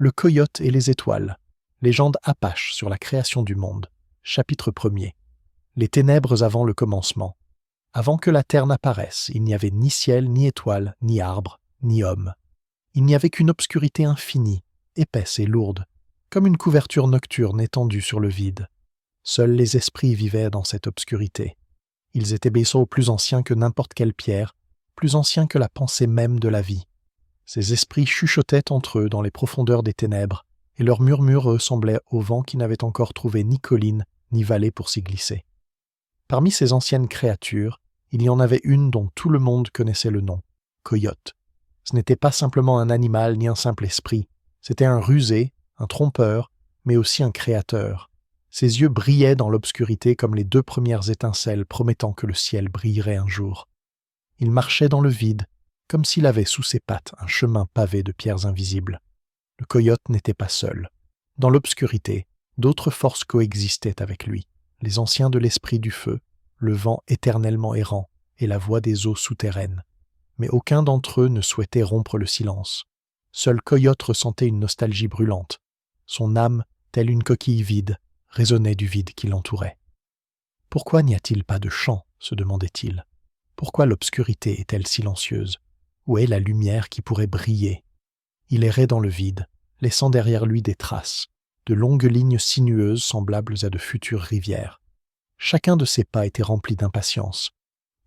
Le coyote et les étoiles. Légende apache sur la création du monde. Chapitre 1er. Les ténèbres avant le commencement. Avant que la terre n'apparaisse, il n'y avait ni ciel, ni étoiles, ni arbres, ni hommes. Il n'y avait qu'une obscurité infinie, épaisse et lourde, comme une couverture nocturne étendue sur le vide. Seuls les esprits vivaient dans cette obscurité. Ils étaient vaisseaux plus anciens que n'importe quelle pierre, plus anciens que la pensée même de la vie. Ces esprits chuchotaient entre eux dans les profondeurs des ténèbres, et leurs murmures ressemblaient au vent qui n'avait encore trouvé ni colline ni vallée pour s'y glisser. Parmi ces anciennes créatures, il y en avait une dont tout le monde connaissait le nom, Coyote. Ce n'était pas simplement un animal ni un simple esprit, c'était un rusé, un trompeur, mais aussi un créateur. Ses yeux brillaient dans l'obscurité comme les 2 premières étincelles promettant que le ciel brillerait un jour. Il marchait dans le vide, comme s'il avait sous ses pattes un chemin pavé de pierres invisibles. Le coyote n'était pas seul. Dans l'obscurité, d'autres forces coexistaient avec lui, les anciens de l'esprit du feu, le vent éternellement errant et la voix des eaux souterraines. Mais aucun d'entre eux ne souhaitait rompre le silence. Seul Coyote ressentait une nostalgie brûlante. Son âme, telle une coquille vide, résonnait du vide qui l'entourait. Pourquoi n'y a-t-il pas de chant, se demandait-il. Pourquoi l'obscurité est-elle silencieuse? Où est la lumière qui pourrait briller? Il errait dans le vide, laissant derrière lui des traces, de longues lignes sinueuses semblables à de futures rivières. Chacun de ses pas était rempli d'impatience.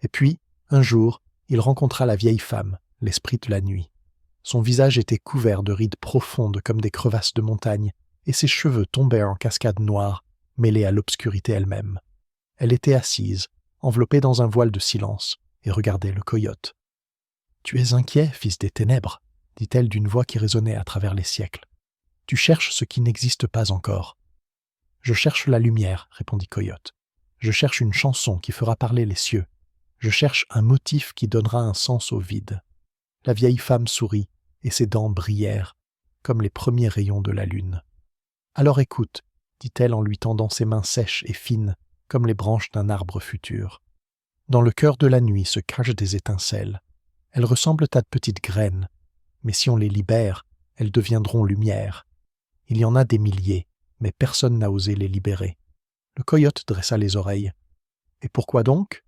Et puis, un jour, il rencontra la vieille femme, l'esprit de la nuit. Son visage était couvert de rides profondes comme des crevasses de montagne, et ses cheveux tombaient en cascades noires, mêlées à l'obscurité elle-même. Elle était assise, enveloppée dans un voile de silence, et regardait le coyote. « Tu es inquiet, fils des ténèbres » dit-elle d'une voix qui résonnait à travers les siècles. « Tu cherches ce qui n'existe pas encore. »« Je cherche la lumière, » répondit Coyote. « Je cherche une chanson qui fera parler les cieux. Je cherche un motif qui donnera un sens au vide. » La vieille femme sourit, et ses dents brillèrent, comme les premiers rayons de la lune. « Alors écoute, » dit-elle en lui tendant ses mains sèches et fines, comme les branches d'un arbre futur. Dans le cœur de la nuit se cachent des étincelles. Elles ressemblent à de petites graines, mais si on les libère, elles deviendront lumière. Il y en a des milliers, mais personne n'a osé les libérer. Le coyote dressa les oreilles. Et pourquoi donc?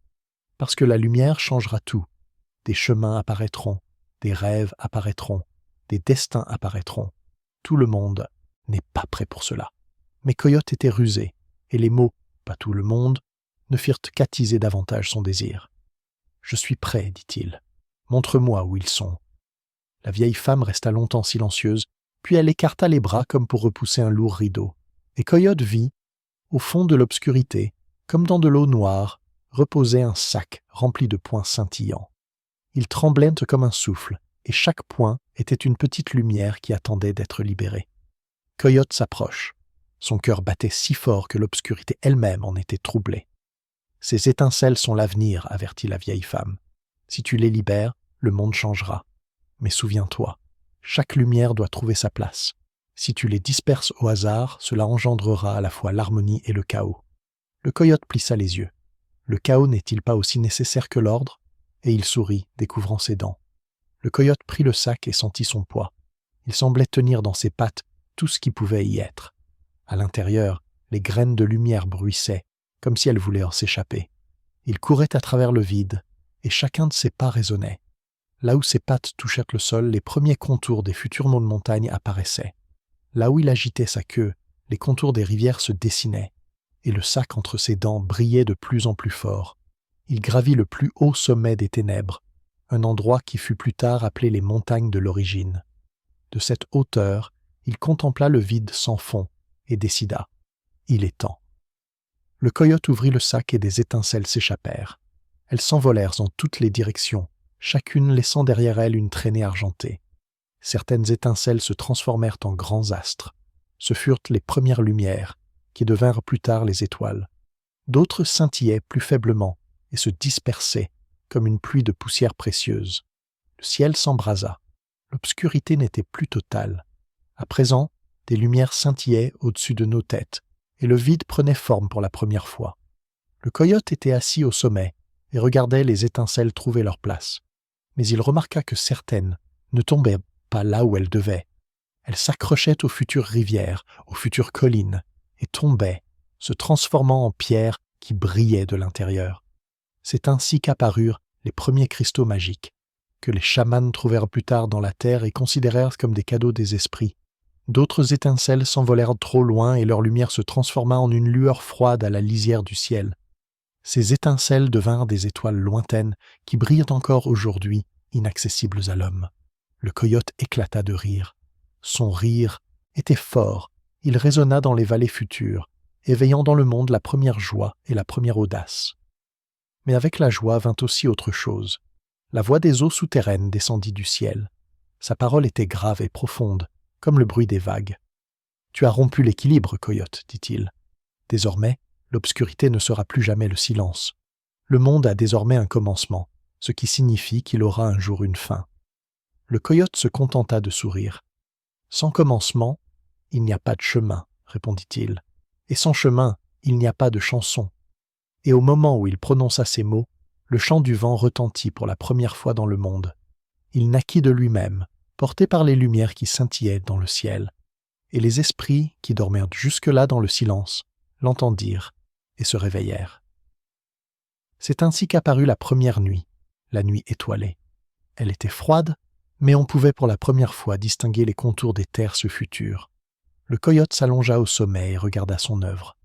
Parce que la lumière changera tout. Des chemins apparaîtront, des rêves apparaîtront, des destins apparaîtront. Tout le monde n'est pas prêt pour cela. Mais Coyote était rusé, et les mots « pas tout le monde » ne firent qu'attiser davantage son désir. « Je suis prêt, dit-il. Montre-moi où ils sont. » La vieille femme resta longtemps silencieuse, puis elle écarta les bras comme pour repousser un lourd rideau. Et Coyote vit, au fond de l'obscurité, comme dans de l'eau noire, reposait un sac rempli de points scintillants. Il tremblait comme un souffle, et chaque point était une petite lumière qui attendait d'être libérée. Coyote s'approche. Son cœur battait si fort que l'obscurité elle-même en était troublée. « Ces étincelles sont l'avenir, » avertit la vieille femme. « Si tu les libères, le monde changera. Mais souviens-toi, chaque lumière doit trouver sa place. Si tu les disperses au hasard, cela engendrera à la fois l'harmonie et le chaos. » Le coyote plissa les yeux. Le chaos n'est-il pas aussi nécessaire que l'ordre? Et il sourit, découvrant ses dents. Le coyote prit le sac et sentit son poids. Il semblait tenir dans ses pattes tout ce qui pouvait y être. À l'intérieur, les graines de lumière bruissaient, comme si elles voulaient en s'échapper. Il courait à travers le vide, et chacun de ses pas résonnait. Là où ses pattes touchaient le sol, les premiers contours des futurs monts de montagne apparaissaient. Là où il agitait sa queue, les contours des rivières se dessinaient, et le sac entre ses dents brillait de plus en plus fort. Il gravit le plus haut sommet des ténèbres, un endroit qui fut plus tard appelé les montagnes de l'origine. De cette hauteur, il contempla le vide sans fond et décida « Il est temps ». Le coyote ouvrit le sac et des étincelles s'échappèrent. Elles s'envolèrent dans toutes les directions, chacune laissant derrière elle une traînée argentée. Certaines étincelles se transformèrent en grands astres. Ce furent les premières lumières, qui devinrent plus tard les étoiles. D'autres scintillaient plus faiblement et se dispersaient comme une pluie de poussière précieuse. Le ciel s'embrasa. L'obscurité n'était plus totale. À présent, des lumières scintillaient au-dessus de nos têtes, et le vide prenait forme pour la première fois. Le coyote était assis au sommet et regardait les étincelles trouver leur place. Mais il remarqua que certaines ne tombaient pas là où elles devaient. Elle s'accrochait aux futures rivières, aux futures collines, et tombait, se transformant en pierre qui brillait de l'intérieur. C'est ainsi qu'apparurent les premiers cristaux magiques, que les chamans trouvèrent plus tard dans la terre et considérèrent comme des cadeaux des esprits. D'autres étincelles s'envolèrent trop loin et leur lumière se transforma en une lueur froide à la lisière du ciel. Ces étincelles devinrent des étoiles lointaines qui brillent encore aujourd'hui, inaccessibles à l'homme. Le coyote éclata de rire. Son rire était fort, il résonna dans les vallées futures, éveillant dans le monde la première joie et la première audace. Mais avec la joie vint aussi autre chose. La voix des eaux souterraines descendit du ciel. Sa parole était grave et profonde, comme le bruit des vagues. « Tu as rompu l'équilibre, coyote, dit-il. Désormais, l'obscurité ne sera plus jamais le silence. Le monde a désormais un commencement, ce qui signifie qu'il aura un jour une fin. » Le coyote se contenta de sourire. « Sans commencement, il n'y a pas de chemin, répondit-il. Et sans chemin, il n'y a pas de chanson. » Et au moment où il prononça ces mots, le chant du vent retentit pour la première fois dans le monde. Il naquit de lui-même, porté par les lumières qui scintillaient dans le ciel. Et les esprits, qui dormaient jusque-là dans le silence, l'entendirent et se réveillèrent. C'est ainsi qu'apparut la première nuit, la nuit étoilée. Elle était froide, mais on pouvait pour la première fois distinguer les contours des terres futures. Le coyote s'allongea au sommet et regarda son œuvre.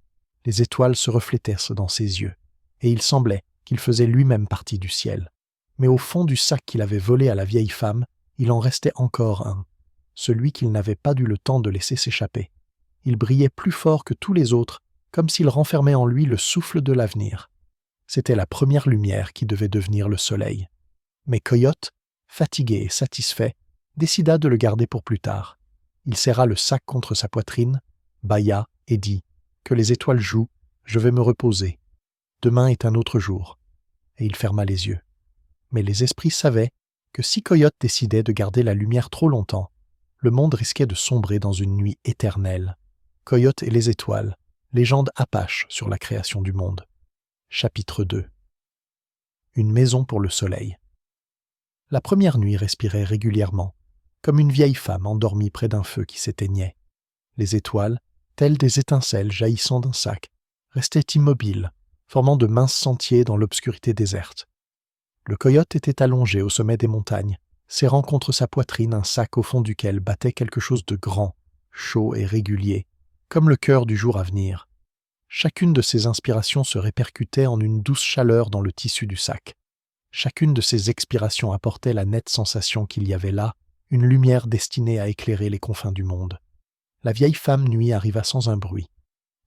Les étoiles se reflétaient dans ses yeux, et il semblait qu'il faisait lui-même partie du ciel. Mais au fond du sac qu'il avait volé à la vieille femme, il en restait encore un, celui qu'il n'avait pas eu le temps de laisser s'échapper. Il brillait plus fort que tous les autres, comme s'il renfermait en lui le souffle de l'avenir. C'était la première lumière qui devait devenir le soleil. Mais Coyote, fatigué et satisfait, décida de le garder pour plus tard. Il serra le sac contre sa poitrine, bâilla et dit « Que les étoiles jouent, je vais me reposer. Demain est un autre jour. » Et il ferma les yeux. Mais les esprits savaient que si Coyote décidait de garder la lumière trop longtemps, le monde risquait de sombrer dans une nuit éternelle. Coyote et les étoiles, légende apache sur la création du monde. Chapitre 2. Une maison pour le soleil. La première nuit respirait régulièrement, comme une vieille femme endormie près d'un feu qui s'éteignait. Les étoiles, telles des étincelles jaillissant d'un sac, restaient immobiles, formant de minces sentiers dans l'obscurité déserte. Le coyote était allongé au sommet des montagnes, serrant contre sa poitrine un sac au fond duquel battait quelque chose de grand, chaud et régulier, comme le cœur du jour à venir. Chacune de ces inspirations se répercutait en une douce chaleur dans le tissu du sac. Chacune de ces expirations apportait la nette sensation qu'il y avait là une lumière destinée à éclairer les confins du monde. La vieille femme nuit arriva sans un bruit.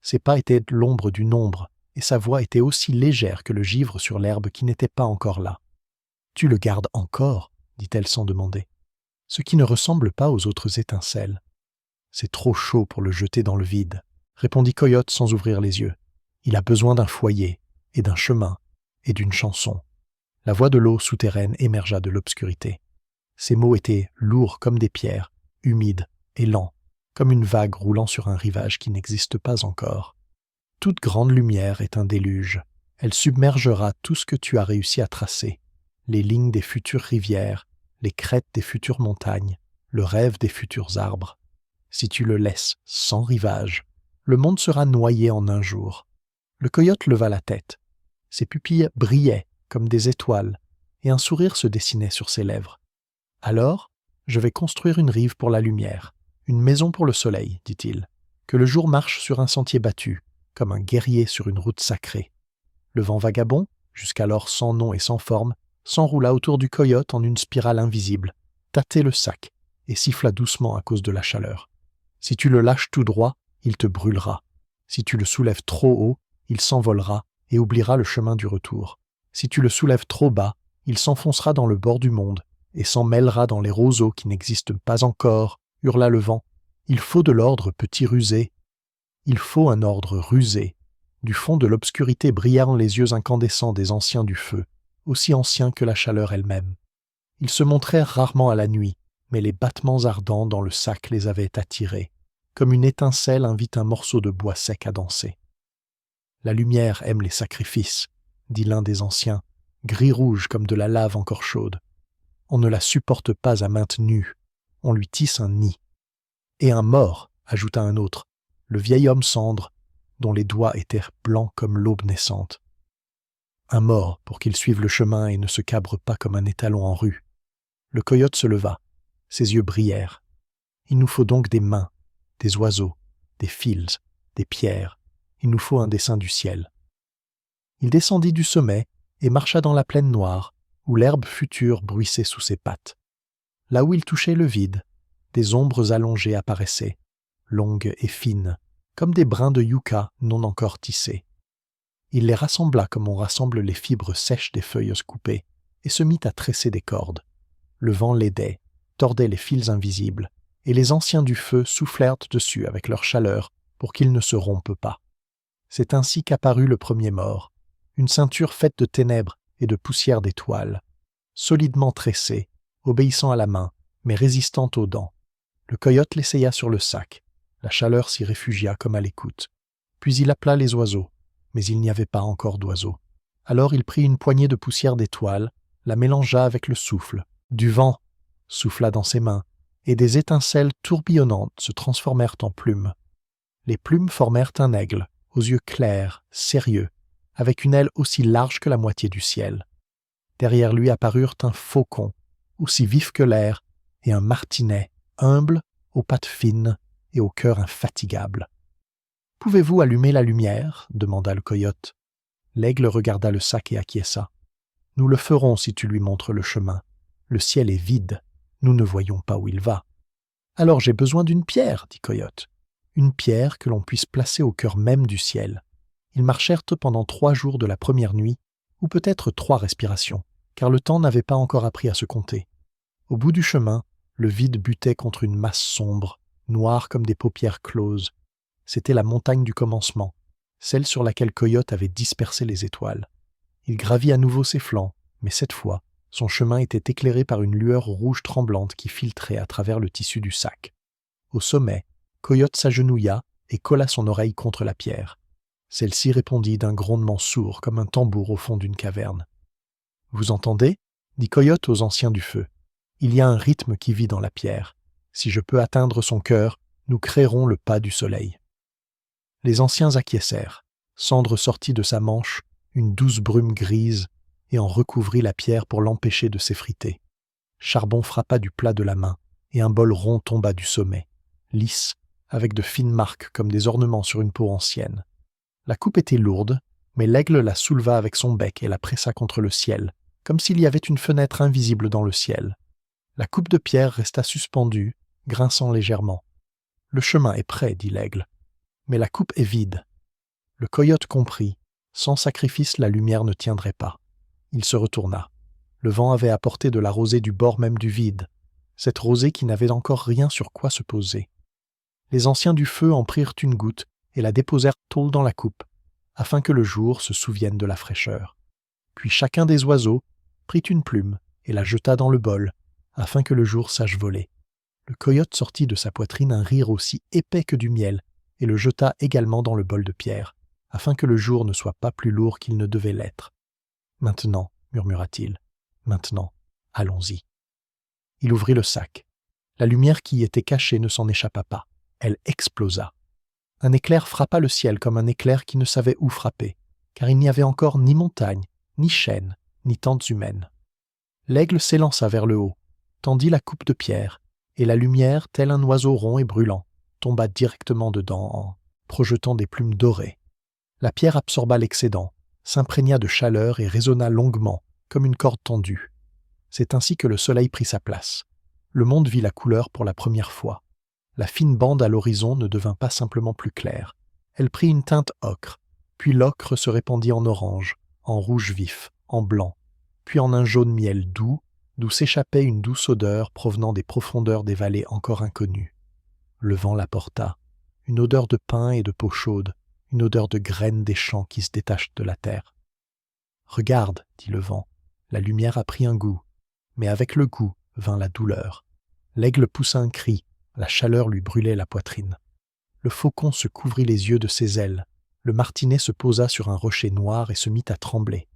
Ses pas étaient de l'ombre d'une ombre, et sa voix était aussi légère que le givre sur l'herbe qui n'était pas encore là. « Tu le gardes encore ?» dit-elle sans demander. « Ce qui ne ressemble pas aux autres étincelles. »« C'est trop chaud pour le jeter dans le vide, » répondit Coyote sans ouvrir les yeux. « Il a besoin d'un foyer, et d'un chemin, et d'une chanson. » La voix de l'eau souterraine émergea de l'obscurité. Ces mots étaient lourds comme des pierres, humides et lents, comme une vague roulant sur un rivage qui n'existe pas encore. « Toute grande lumière est un déluge. Elle submergera tout ce que tu as réussi à tracer. Les lignes des futures rivières, les crêtes des futures montagnes, le rêve des futurs arbres. Si tu le laisses sans rivage, le monde sera noyé en un jour. » Le coyote leva la tête. Ses pupilles brillaient comme des étoiles, et un sourire se dessinait sur ses lèvres. « Alors, je vais construire une rive pour la lumière, une maison pour le soleil, dit-il. Que le jour marche sur un sentier battu, comme un guerrier sur une route sacrée. » Le vent vagabond, jusqu'alors sans nom et sans forme, s'enroula autour du coyote en une spirale invisible, tâtait le sac et siffla doucement à cause de la chaleur. Si tu le lâches tout droit, il te brûlera. Si tu le soulèves trop haut, il s'envolera et oubliera le chemin du retour. Si tu le soulèves trop bas, il s'enfoncera dans le bord du monde et s'en mêlera dans les roseaux qui n'existent pas encore, hurla le vent. Il faut de l'ordre, petit rusé. Il faut un ordre rusé. Du fond de l'obscurité brillèrent les yeux incandescents des anciens du feu, aussi anciens que la chaleur elle-même. Ils se montrèrent rarement à la nuit, mais les battements ardents dans le sac les avaient attirés, comme une étincelle invite un morceau de bois sec à danser. « La lumière aime les sacrifices, » dit l'un des anciens, gris-rouge comme de la lave encore chaude. « On ne la supporte pas à maintes nues, on lui tisse un nid. » Et un mort, ajouta un autre, le vieil homme cendre, dont les doigts étaient blancs comme l'aube naissante. Un mort pour qu'il suive le chemin et ne se cabre pas comme un étalon en rue. Le coyote se leva, ses yeux brillèrent. Il nous faut donc des mains, des oiseaux, des fils, des pierres. Il nous faut un dessin du ciel. Il descendit du sommet et marcha dans la plaine noire, où l'herbe future bruissait sous ses pattes. Là où il touchait le vide, des ombres allongées apparaissaient, longues et fines, comme des brins de yucca non encore tissés. Il les rassembla comme on rassemble les fibres sèches des feuilles coupées, et se mit à tresser des cordes. Le vent l'aidait, tordait les fils invisibles, et les anciens du feu soufflèrent dessus avec leur chaleur pour qu'ils ne se rompent pas. C'est ainsi qu'apparut le premier mort, une ceinture faite de ténèbres et de poussière d'étoiles, solidement tressée, obéissant à la main, mais résistante aux dents. Le coyote l'essaya sur le sac. La chaleur s'y réfugia comme à l'écoute. Puis il appela les oiseaux, mais il n'y avait pas encore d'oiseaux. Alors il prit une poignée de poussière d'étoiles, la mélangea avec le souffle. Du vent souffla dans ses mains, et des étincelles tourbillonnantes se transformèrent en plumes. Les plumes formèrent un aigle, aux yeux clairs, sérieux, avec une aile aussi large que la moitié du ciel. Derrière lui apparurent un faucon, aussi vif que l'air, et un martinet, humble, aux pattes fines et au cœur infatigable. « Pouvez-vous allumer la lumière » demanda le coyote. L'aigle regarda le sac et acquiesça. « Nous le ferons si tu lui montres le chemin. Le ciel est vide, nous ne voyons pas où il va. »« Alors j'ai besoin d'une pierre, » dit Coyote. « Une pierre que l'on puisse placer au cœur même du ciel. » Ils marchèrent pendant 3 jours de la première nuit, ou peut-être 3 respirations, car le temps n'avait pas encore appris à se compter. Au bout du chemin, le vide butait contre une masse sombre, noire comme des paupières closes. C'était la montagne du commencement, celle sur laquelle Coyote avait dispersé les étoiles. Il gravit à nouveau ses flancs, mais cette fois, son chemin était éclairé par une lueur rouge tremblante qui filtrait à travers le tissu du sac. Au sommet, Coyote s'agenouilla et colla son oreille contre la pierre. Celle-ci répondit d'un grondement sourd comme un tambour au fond d'une caverne. « Vous entendez » dit Coyote aux anciens du feu. « Il y a un rythme qui vit dans la pierre. Si je peux atteindre son cœur, nous créerons le pas du soleil. » Les anciens acquiescèrent. Cendre sortit de sa manche, une douce brume grise, et en recouvrit la pierre pour l'empêcher de s'effriter. Charbon frappa du plat de la main, et un bol rond tomba du sommet, lisse, avec de fines marques comme des ornements sur une peau ancienne. La coupe était lourde, mais l'aigle la souleva avec son bec et la pressa contre le ciel, comme s'il y avait une fenêtre invisible dans le ciel. La coupe de pierre resta suspendue, grinçant légèrement. « Le chemin est prêt, » dit l'aigle. « Mais la coupe est vide. » Le coyote comprit. Sans sacrifice, la lumière ne tiendrait pas. Il se retourna. Le vent avait apporté de la rosée du bord même du vide, cette rosée qui n'avait encore rien sur quoi se poser. Les anciens du feu en prirent une goutte et la déposèrent tôt dans la coupe, afin que le jour se souvienne de la fraîcheur. Puis chacun des oiseaux prit une plume et la jeta dans le bol, afin que le jour sache voler. Le coyote sortit de sa poitrine un rire aussi épais que du miel, et le jeta également dans le bol de pierre, afin que le jour ne soit pas plus lourd qu'il ne devait l'être. « Maintenant, » murmura-t-il, « maintenant, allons-y. » Il ouvrit le sac. La lumière qui y était cachée ne s'en échappa pas. Elle explosa. Un éclair frappa le ciel comme un éclair qui ne savait où frapper, car il n'y avait encore ni montagne, ni chaîne, ni tentes humaines. L'aigle s'élança vers le haut, tendit la coupe de pierre, et la lumière, tel un oiseau rond et brûlant, tomba directement dedans en projetant des plumes dorées. La pierre absorba l'excédent, s'imprégna de chaleur et résonna longuement, comme une corde tendue. C'est ainsi que le soleil prit sa place. Le monde vit la couleur pour la première fois. La fine bande à l'horizon ne devint pas simplement plus claire. Elle prit une teinte ocre, puis l'ocre se répandit en orange, en rouge vif, en blanc, puis en un jaune miel doux, d'où s'échappait une douce odeur provenant des profondeurs des vallées encore inconnues. Le vent l'apporta, une odeur de pin et de peau chaude, une odeur de graines des champs qui se détachent de la terre. « Regarde, » dit le vent, la lumière a pris un goût, mais avec le goût vint la douleur. L'aigle poussa un cri, la chaleur lui brûlait la poitrine. Le faucon se couvrit les yeux de ses ailes, le martinet se posa sur un rocher noir et se mit à trembler.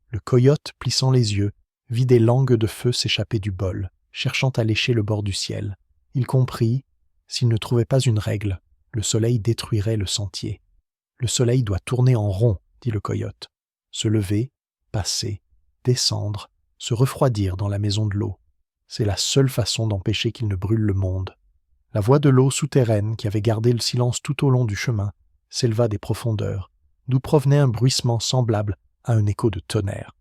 Le coyote, plissant les yeux, vit des langues de feu s'échapper du bol, cherchant à lécher le bord du ciel. Il comprit, S'il ne trouvait pas une règle, le soleil détruirait le sentier. Le soleil doit tourner en rond, dit le coyote. Se lever, passer, descendre, se refroidir dans la maison de l'eau. C'est la seule façon d'empêcher qu'il ne brûle le monde. La voix de l'eau souterraine, qui avait gardé le silence tout au long du chemin, s'éleva des profondeurs, d'où provenait un bruissement semblable à un écho de tonnerre.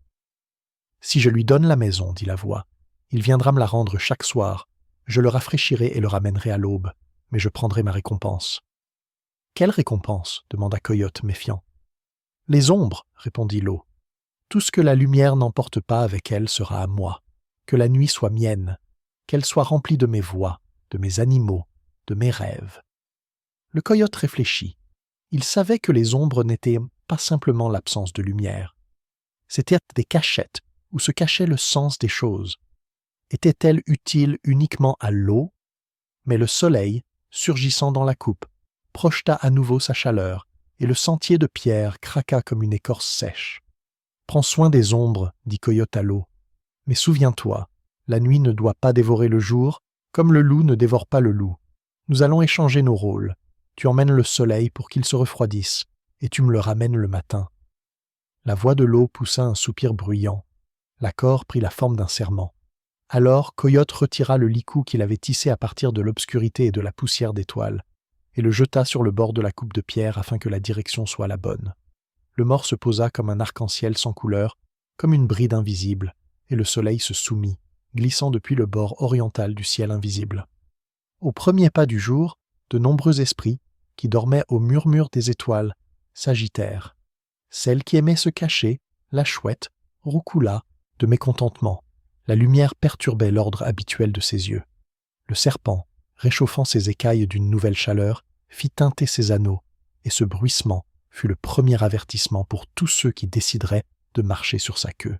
« Si je lui donne la maison, dit la voix, il viendra me la rendre chaque soir. Je le rafraîchirai et le ramènerai à l'aube, mais je prendrai ma récompense. »« Quelle récompense ?» demanda Coyote, méfiant. « Les ombres, répondit l'eau. Tout ce que la lumière n'emporte pas avec elle sera à moi. Que la nuit soit mienne, qu'elle soit remplie de mes voix, de mes animaux, de mes rêves. » Le coyote réfléchit. Il savait que les ombres n'étaient pas simplement l'absence de lumière. C'étaient des cachettes où se cachait le sens des choses. Étaient-elles utiles uniquement à l'eau? Mais le soleil, surgissant dans la coupe, projeta à nouveau sa chaleur, et le sentier de pierre craqua comme une écorce sèche. « Prends soin des ombres, dit Coyote à l'eau. Mais souviens-toi, la nuit ne doit pas dévorer le jour, comme le loup ne dévore pas le loup. Nous allons échanger nos rôles. Tu emmènes le soleil pour qu'il se refroidisse, et tu me le ramènes le matin. » La voix de l'eau poussa un soupir bruyant. L'accord prit la forme d'un serment. Alors Coyote retira le licou qu'il avait tissé à partir de l'obscurité et de la poussière d'étoiles, et le jeta sur le bord de la coupe de pierre afin que la direction soit la bonne. Le mort se posa comme un arc-en-ciel sans couleur, comme une bride invisible, et le soleil se soumit, glissant depuis le bord oriental du ciel invisible. Au premier pas du jour, de nombreux esprits, qui dormaient au murmure des étoiles, s'agitèrent. Celle qui aimait se cacher, la chouette, roucoula de mécontentement. La lumière perturbait l'ordre habituel de ses yeux. Le serpent, réchauffant ses écailles d'une nouvelle chaleur, fit teinter ses anneaux, et ce bruissement fut le premier avertissement pour tous ceux qui décideraient de marcher sur sa queue.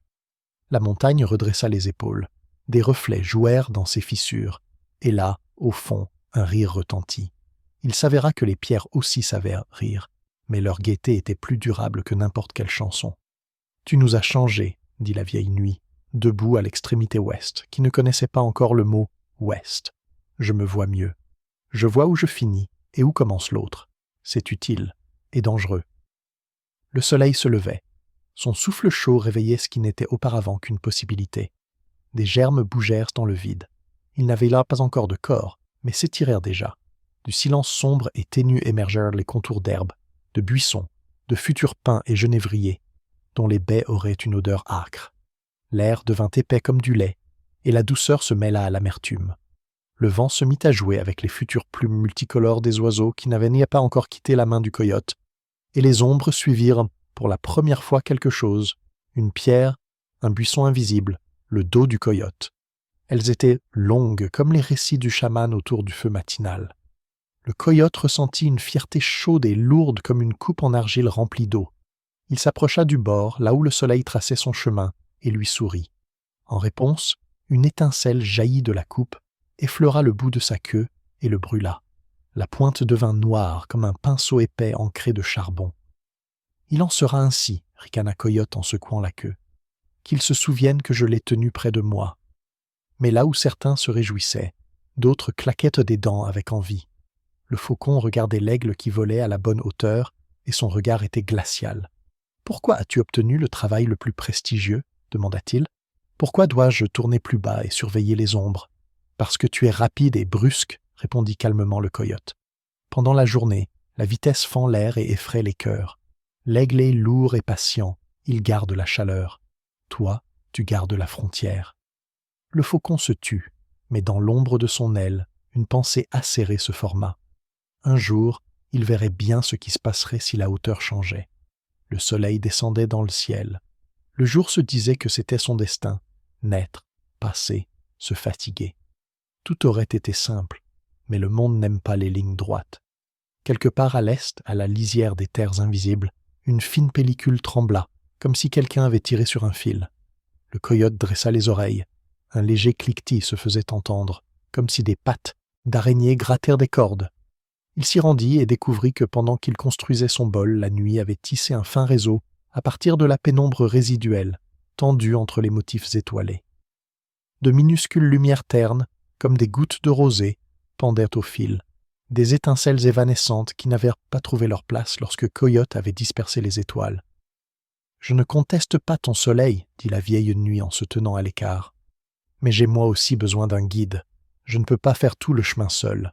La montagne redressa les épaules. Des reflets jouèrent dans ses fissures, et là, au fond, un rire retentit. Il s'avéra que les pierres aussi savaient rire, mais leur gaieté était plus durable que n'importe quelle chanson. « Tu nous as changés, » dit la vieille nuit, debout à l'extrémité ouest, qui ne connaissait pas encore le mot « ouest ». « Je me vois mieux. Je vois où je finis et où commence l'autre. C'est utile et dangereux. » Le soleil se levait. Son souffle chaud réveillait ce qui n'était auparavant qu'une possibilité. Des germes bougèrent dans le vide. Ils n'avaient là pas encore de corps, mais s'étirèrent déjà. Du silence sombre et ténu émergèrent les contours d'herbes, de buissons, de futurs pins et genévriers, dont les baies auraient une odeur âcre. L'air devint épais comme du lait, et la douceur se mêla à l'amertume. Le vent se mit à jouer avec les futures plumes multicolores des oiseaux qui n'avaient pas encore quitté la main du coyote, et les ombres suivirent pour la première fois quelque chose, une pierre, un buisson invisible, le dos du coyote. Elles étaient longues comme les récits du chaman autour du feu matinal. Le coyote ressentit une fierté chaude et lourde comme une coupe en argile remplie d'eau. Il s'approcha du bord, là où le soleil traçait son chemin, et lui sourit. En réponse, une étincelle jaillit de la coupe, effleura le bout de sa queue et le brûla. La pointe devint noire comme un pinceau épais ancré de charbon. « Il en sera ainsi, » ricana Coyote en secouant la queue. « Qu'il se souvienne que je l'ai tenu près de moi. » Mais là où certains se réjouissaient, d'autres claquaient des dents avec envie. Le faucon regardait l'aigle qui volait à la bonne hauteur, et son regard était glacial. « Pourquoi as-tu obtenu le travail le plus prestigieux ?» demanda-t-il. « Pourquoi dois-je tourner plus bas et surveiller les ombres ?»« Parce que tu es rapide et brusque, » répondit calmement le coyote. « Pendant la journée, la vitesse fend l'air et effraie les cœurs. L'aigle est lourd et patient, il garde la chaleur. Toi, tu gardes la frontière. » Le faucon se tut, mais dans l'ombre de son aile, une pensée acérée se forma. Un jour, il verrait bien ce qui se passerait si la hauteur changeait. Le soleil descendait dans le ciel. Le jour se disait que c'était son destin, naître, passer, se fatiguer. Tout aurait été simple, mais le monde n'aime pas les lignes droites. Quelque part à l'est, à la lisière des terres invisibles, une fine pellicule trembla, comme si quelqu'un avait tiré sur un fil. Le coyote dressa les oreilles. Un léger cliquetis se faisait entendre, comme si des pattes d'araignée grattèrent des cordes. Il s'y rendit et découvrit que pendant qu'il construisait son bol, la nuit avait tissé un fin réseau à partir de la pénombre résiduelle, tendue entre les motifs étoilés. De minuscules lumières ternes, comme des gouttes de rosée, pendaient au fil, des étincelles évanescentes qui n'avaient pas trouvé leur place lorsque Coyote avait dispersé les étoiles. « Je ne conteste pas ton soleil, dit la vieille nuit en se tenant à l'écart. Mais j'ai moi aussi besoin d'un guide. Je ne peux pas faire tout le chemin seul.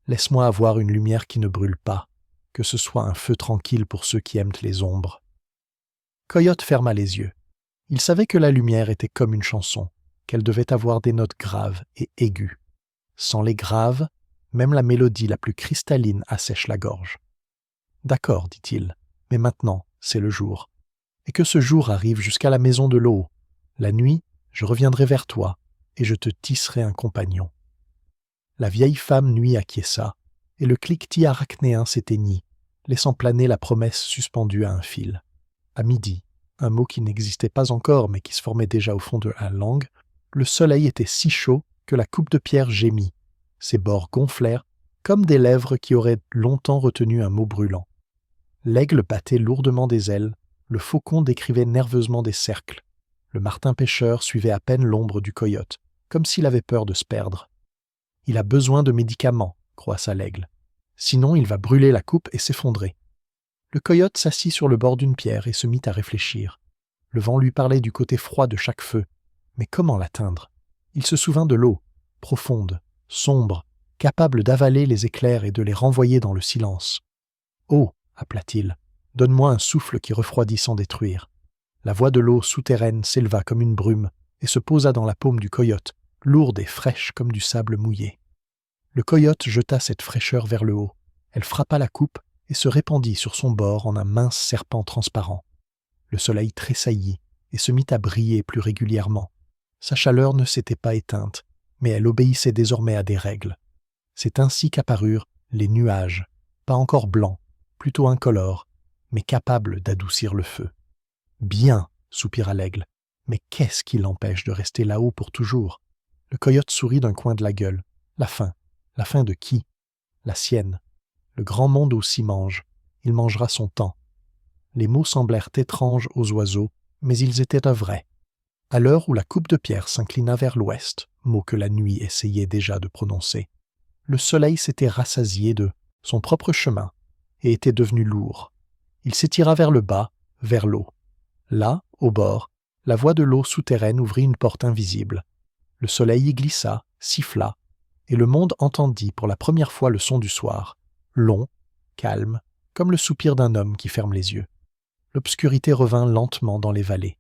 Laisse-moi avoir une lumière qui ne brûle pas, que ce soit un feu tranquille pour ceux qui aiment les ombres. » Coyote ferma les yeux. Il savait que la lumière était comme une chanson, qu'elle devait avoir des notes graves et aiguës. Sans les graves, même la mélodie la plus cristalline assèche la gorge. « D'accord, dit-il, mais maintenant, c'est le jour. Et que ce jour arrive jusqu'à la maison de l'eau. La nuit, je reviendrai vers toi, et je te tisserai un compagnon. » La vieille femme nuit acquiesça, et le cliquetis arachnéen s'éteignit, laissant planer la promesse suspendue à un fil. À midi, un mot qui n'existait pas encore mais qui se formait déjà au fond de la langue, le soleil était si chaud que la coupe de pierre gémit. Ses bords gonflèrent, comme des lèvres qui auraient longtemps retenu un mot brûlant. L'aigle battait lourdement des ailes, le faucon décrivait nerveusement des cercles. Le martin-pêcheur suivait à peine l'ombre du coyote, comme s'il avait peur de se perdre. « Il a besoin de médicaments, » croissa l'aigle. « Sinon, il va brûler la coupe et s'effondrer. » Le coyote s'assit sur le bord d'une pierre et se mit à réfléchir. Le vent lui parlait du côté froid de chaque feu. Mais comment l'atteindre? Il se souvint de l'eau, profonde, sombre, capable d'avaler les éclairs et de les renvoyer dans le silence. « Oh !» appela-t-il, « donne-moi un souffle qui refroidit sans détruire. » La voix de l'eau souterraine s'éleva comme une brume et se posa dans la paume du coyote, lourde et fraîche comme du sable mouillé. Le coyote jeta cette fraîcheur vers le haut. Elle frappa la coupe et se répandit sur son bord en un mince serpent transparent. Le soleil tressaillit et se mit à briller plus régulièrement. Sa chaleur ne s'était pas éteinte, mais elle obéissait désormais à des règles. C'est ainsi qu'apparurent les nuages, pas encore blancs, plutôt incolores, mais capables d'adoucir le feu. « Bien !» soupira l'aigle. « Mais qu'est-ce qui l'empêche de rester là-haut pour toujours ?» Le coyote sourit d'un coin de la gueule. « La faim. La faim de qui ? La sienne. Le grand monde aussi mange. Il mangera son temps. » Les mots semblèrent étranges aux oiseaux, mais ils étaient vrais. À l'heure où la coupe de pierre s'inclina vers l'ouest, mot que la nuit essayait déjà de prononcer, le soleil s'était rassasié de son propre chemin et était devenu lourd. Il s'étira vers le bas, vers l'eau. Là, au bord, la voie de l'eau souterraine ouvrit une porte invisible. Le soleil y glissa, siffla, et le monde entendit pour la première fois le son du soir, long, calme, comme le soupir d'un homme qui ferme les yeux. L'obscurité revint lentement dans les vallées.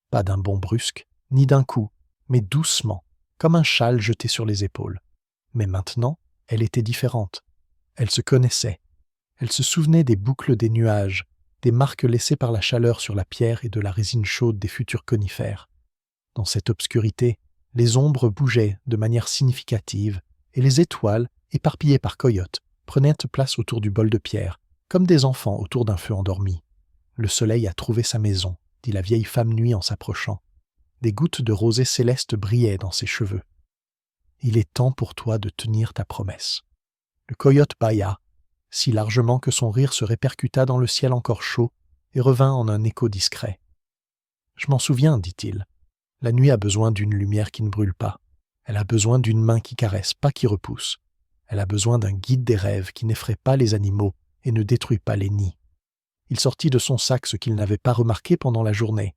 Pas d'un bond brusque, ni d'un coup, mais doucement, comme un châle jeté sur les épaules. Mais maintenant, elle était différente. Elle se connaissait. Elle se souvenait des boucles des nuages, des marques laissées par la chaleur sur la pierre et de la résine chaude des futurs conifères. Dans cette obscurité, les ombres bougeaient de manière significative, et les étoiles, éparpillées par coyotes, prenaient place autour du bol de pierre, comme des enfants autour d'un feu endormi. « Le soleil a trouvé sa maison, » dit la vieille femme nuit en s'approchant. Des gouttes de rosée céleste brillaient dans ses cheveux. « Il est temps pour toi de tenir ta promesse. » Le coyote bâilla, si largement que son rire se répercuta dans le ciel encore chaud et revint en un écho discret. « Je m'en souviens, dit-il. La nuit a besoin d'une lumière qui ne brûle pas. Elle a besoin d'une main qui caresse, pas qui repousse. Elle a besoin d'un guide des rêves qui n'effraie pas les animaux et ne détruit pas les nids. » Il sortit de son sac ce qu'il n'avait pas remarqué pendant la journée.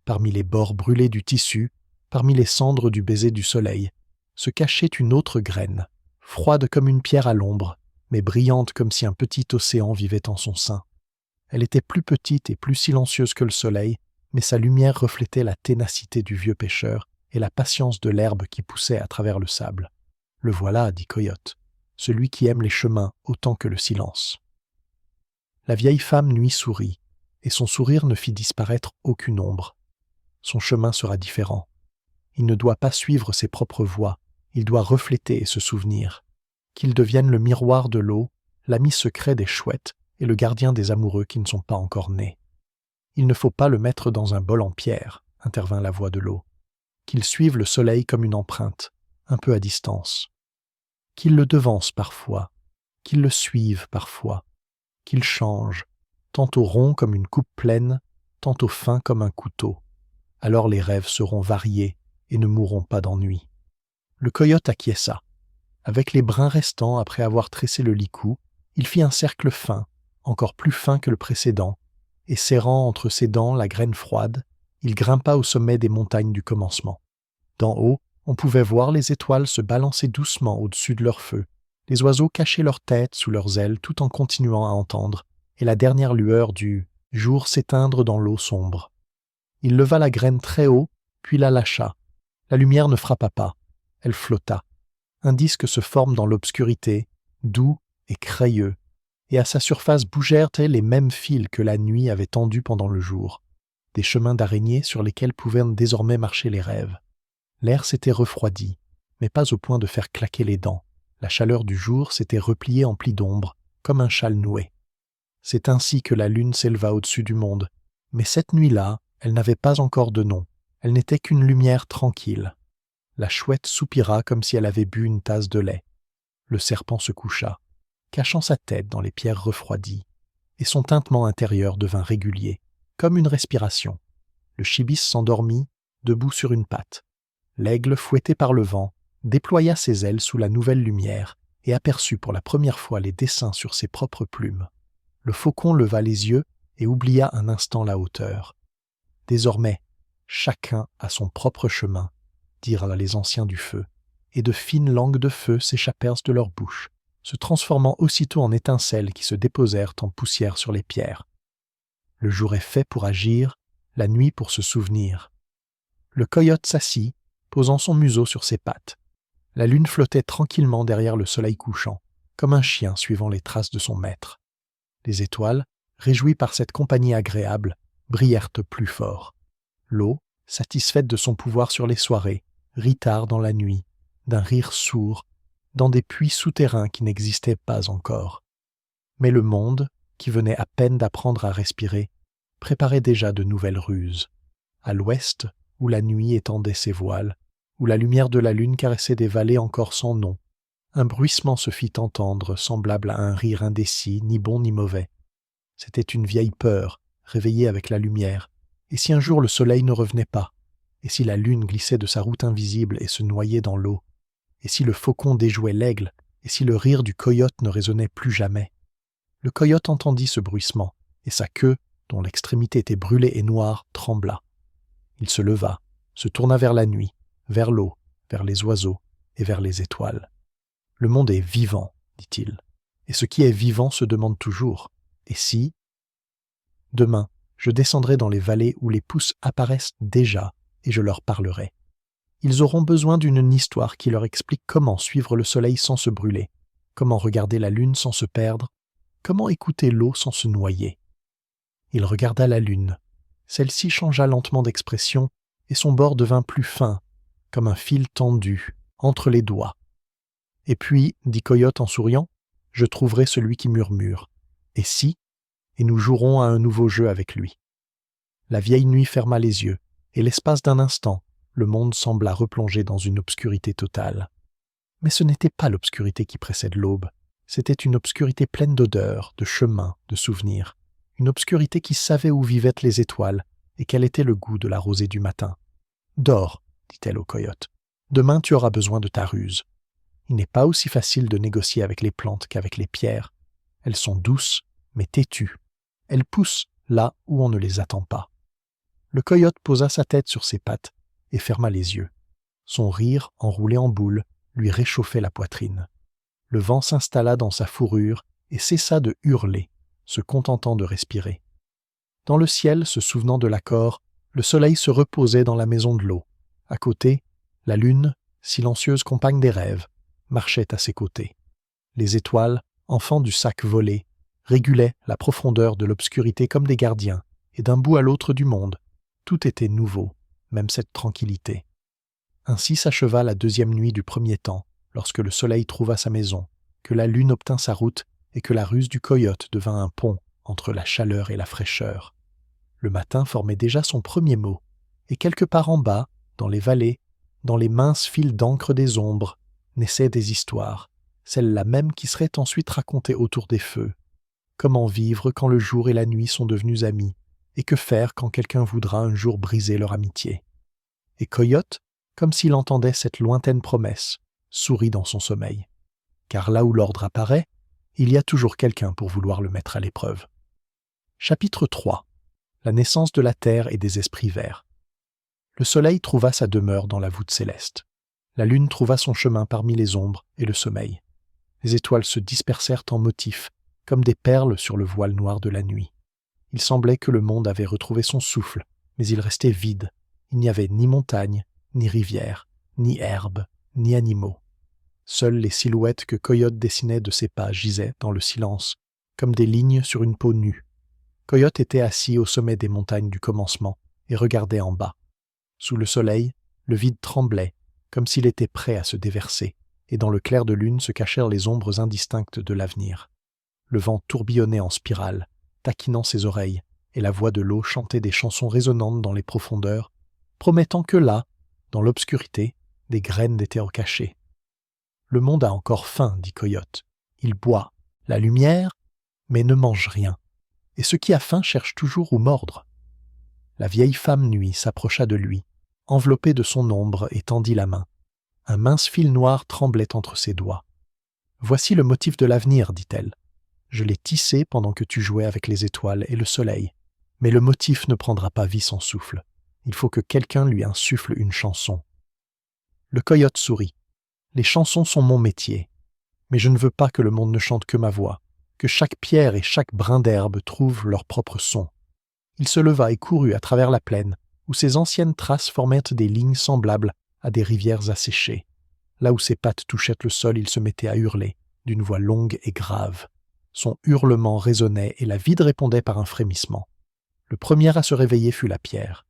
Parmi les bords brûlés du tissu, parmi les cendres du baiser du soleil, se cachait une autre graine, froide comme une pierre à l'ombre, mais brillante comme si un petit océan vivait en son sein. Elle était plus petite et plus silencieuse que le soleil, mais sa lumière reflétait la ténacité du vieux pêcheur et la patience de l'herbe qui poussait à travers le sable. « Le voilà, dit Coyote, celui qui aime les chemins autant que le silence. » La vieille femme nuit sourit, et son sourire ne fit disparaître aucune ombre. Son chemin sera différent. Il ne doit pas suivre ses propres voies, il doit refléter et se souvenir. Qu'il devienne le miroir de l'eau, l'ami secret des chouettes et le gardien des amoureux qui ne sont pas encore nés. Il ne faut pas le mettre dans un bol en pierre, intervint la voix de l'eau. Qu'il suive le soleil comme une empreinte, un peu à distance. Qu'il le devance parfois, qu'il le suive parfois, qu'il change, tantôt rond comme une coupe pleine, tantôt fin comme un couteau. Alors les rêves seront variés et ne mourront pas d'ennui. Le coyote acquiesça. Avec les brins restants après avoir tressé le licou, il fit un cercle fin, encore plus fin que le précédent, et serrant entre ses dents la graine froide, il grimpa au sommet des montagnes du commencement. D'en haut, on pouvait voir les étoiles se balancer doucement au-dessus de leur feu, les oiseaux cachaient leur tête sous leurs ailes tout en continuant à entendre, et la dernière lueur du jour s'éteindre dans l'eau sombre. Il leva la graine très haut, puis la lâcha. La lumière ne frappa pas, elle flotta. Un disque se forme dans l'obscurité, doux et crayeux, et à sa surface bougèrent les mêmes fils que la nuit avait tendus pendant le jour, des chemins d'araignées sur lesquels pouvaient désormais marcher les rêves. L'air s'était refroidi, mais pas au point de faire claquer les dents. La chaleur du jour s'était repliée en plis d'ombre, comme un châle noué. C'est ainsi que la lune s'éleva au-dessus du monde, mais cette nuit-là, elle n'avait pas encore de nom, elle n'était qu'une lumière tranquille. La chouette soupira comme si elle avait bu une tasse de lait. Le serpent se coucha, cachant sa tête dans les pierres refroidies, et son tintement intérieur devint régulier, comme une respiration. Le chibis s'endormit, debout sur une patte. L'aigle, fouetté par le vent, déploya ses ailes sous la nouvelle lumière et aperçut pour la première fois les dessins sur ses propres plumes. Le faucon leva les yeux et oublia un instant la hauteur. Désormais, chacun a son propre chemin, dirent les anciens du feu, et de fines langues de feu s'échappèrent de leur bouche, se transformant aussitôt en étincelles qui se déposèrent en poussière sur les pierres. Le jour est fait pour agir, la nuit pour se souvenir. Le coyote s'assit, posant son museau sur ses pattes. La lune flottait tranquillement derrière le soleil couchant, comme un chien suivant les traces de son maître. Les étoiles, réjouies par cette compagnie agréable, brillèrent plus fort. L'eau, satisfaite de son pouvoir sur les soirées, rit tard dans la nuit, d'un rire sourd, dans des puits souterrains qui n'existaient pas encore. Mais le monde, qui venait à peine d'apprendre à respirer, préparait déjà de nouvelles ruses. À l'ouest, où la nuit étendait ses voiles, où la lumière de la lune caressait des vallées encore sans nom, un bruissement se fit entendre, semblable à un rire indécis, ni bon ni mauvais. C'était une vieille peur, réveillée avec la lumière. Et si un jour le soleil ne revenait pas? Et si la lune glissait de sa route invisible et se noyait dans l'eau? Et si le faucon déjouait l'aigle? Et si le rire du coyote ne résonnait plus jamais? Le coyote entendit ce bruissement, et sa queue, dont l'extrémité était brûlée et noire, trembla. Il se leva, se tourna vers la nuit, vers l'eau, vers les oiseaux et vers les étoiles. « Le monde est vivant, dit-il, et ce qui est vivant se demande toujours. Et si? Demain, je descendrai dans les vallées où les pousses apparaissent déjà, et je leur parlerai. Ils auront besoin d'une histoire qui leur explique comment suivre le soleil sans se brûler, comment regarder la lune sans se perdre, comment écouter l'eau sans se noyer. » Il regarda la lune. Celle-ci changea lentement d'expression, et son bord devint plus fin, comme un fil tendu, entre les doigts. « Et puis, dit Coyote en souriant, je trouverai celui qui murmure. Et si? Et nous jouerons à un nouveau jeu avec lui. » La vieille nuit ferma les yeux, et l'espace d'un instant, le monde sembla replonger dans une obscurité totale. Mais ce n'était pas l'obscurité qui précède l'aube, c'était une obscurité pleine d'odeurs, de chemins, de souvenirs, une obscurité qui savait où vivaient les étoiles et quel était le goût de la rosée du matin. « Dors, dit-elle au coyote. Demain tu auras besoin de ta ruse. Il n'est pas aussi facile de négocier avec les plantes qu'avec les pierres. Elles sont douces, mais têtues. Elles poussent là où on ne les attend pas. » Le coyote posa sa tête sur ses pattes et ferma les yeux. Son rire, enroulé en boule, lui réchauffait la poitrine. Le vent s'installa dans sa fourrure et cessa de hurler, se contentant de respirer. Dans le ciel, se souvenant de l'accord, le soleil se reposait dans la maison de l'eau. À côté, la lune, silencieuse compagne des rêves, marchait à ses côtés. Les étoiles, enfants du sac volé, régulaient la profondeur de l'obscurité comme des gardiens, et d'un bout à l'autre du monde, tout était nouveau, même cette tranquillité. Ainsi s'acheva la deuxième nuit du premier temps, lorsque le soleil trouva sa maison, que la lune obtint sa route et que la ruse du coyote devint un pont entre la chaleur et la fraîcheur. Le matin formait déjà son premier mot, et quelque part en bas, dans les vallées, dans les minces fils d'encre des ombres, naissaient des histoires, celles-là même qui seraient ensuite racontées autour des feux. Comment vivre quand le jour et la nuit sont devenus amis, et que faire quand quelqu'un voudra un jour briser leur amitié. Et Coyote, comme s'il entendait cette lointaine promesse, sourit dans son sommeil. car là où l'ordre apparaît, il y a toujours quelqu'un pour vouloir le mettre à l'épreuve. Chapitre 3. La naissance de la terre et des esprits verts. Le soleil trouva sa demeure dans la voûte céleste. La lune trouva son chemin parmi les ombres et le sommeil. Les étoiles se dispersèrent en motifs, comme des perles sur le voile noir de la nuit. Il semblait que le monde avait retrouvé son souffle, mais il restait vide. Il n'y avait ni montagne, ni rivière, ni herbe, ni animaux. Seules les silhouettes que Coyote dessinait de ses pas gisaient dans le silence, comme des lignes sur une peau nue. Coyote était assis au sommet des montagnes du commencement et regardait en bas. Sous le soleil, le vide tremblait, comme s'il était prêt à se déverser, et dans le clair de lune se cachèrent les ombres indistinctes de l'avenir. Le vent tourbillonnait en spirale, taquinant ses oreilles, et la voix de l'eau chantait des chansons résonnantes dans les profondeurs, promettant que là, dans l'obscurité, des graines d'éther cachées. « Le monde a encore faim, dit Coyote. Il boit la lumière, mais ne mange rien. Et ce qui a faim cherche toujours où mordre. » La vieille femme nuit s'approcha de lui, enveloppée de son ombre, et tendit la main. Un mince fil noir tremblait entre ses doigts. « Voici le motif de l'avenir, dit-elle. Je l'ai tissé pendant que tu jouais avec les étoiles et le soleil. Mais le motif ne prendra pas vie sans souffle. Il faut que quelqu'un lui insuffle une chanson. » Le coyote sourit. « Les chansons sont mon métier. Mais je ne veux pas que le monde ne chante que ma voix, que chaque pierre et chaque brin d'herbe trouvent leur propre son. » Il se leva et courut à travers la plaine, où ses anciennes traces formaient des lignes semblables à des rivières asséchées. Là où ses pattes touchaient le sol, il se mettait à hurler, d'une voix longue et grave. Son hurlement résonnait et la vide répondait par un frémissement. Le premier à se réveiller fut la pierre.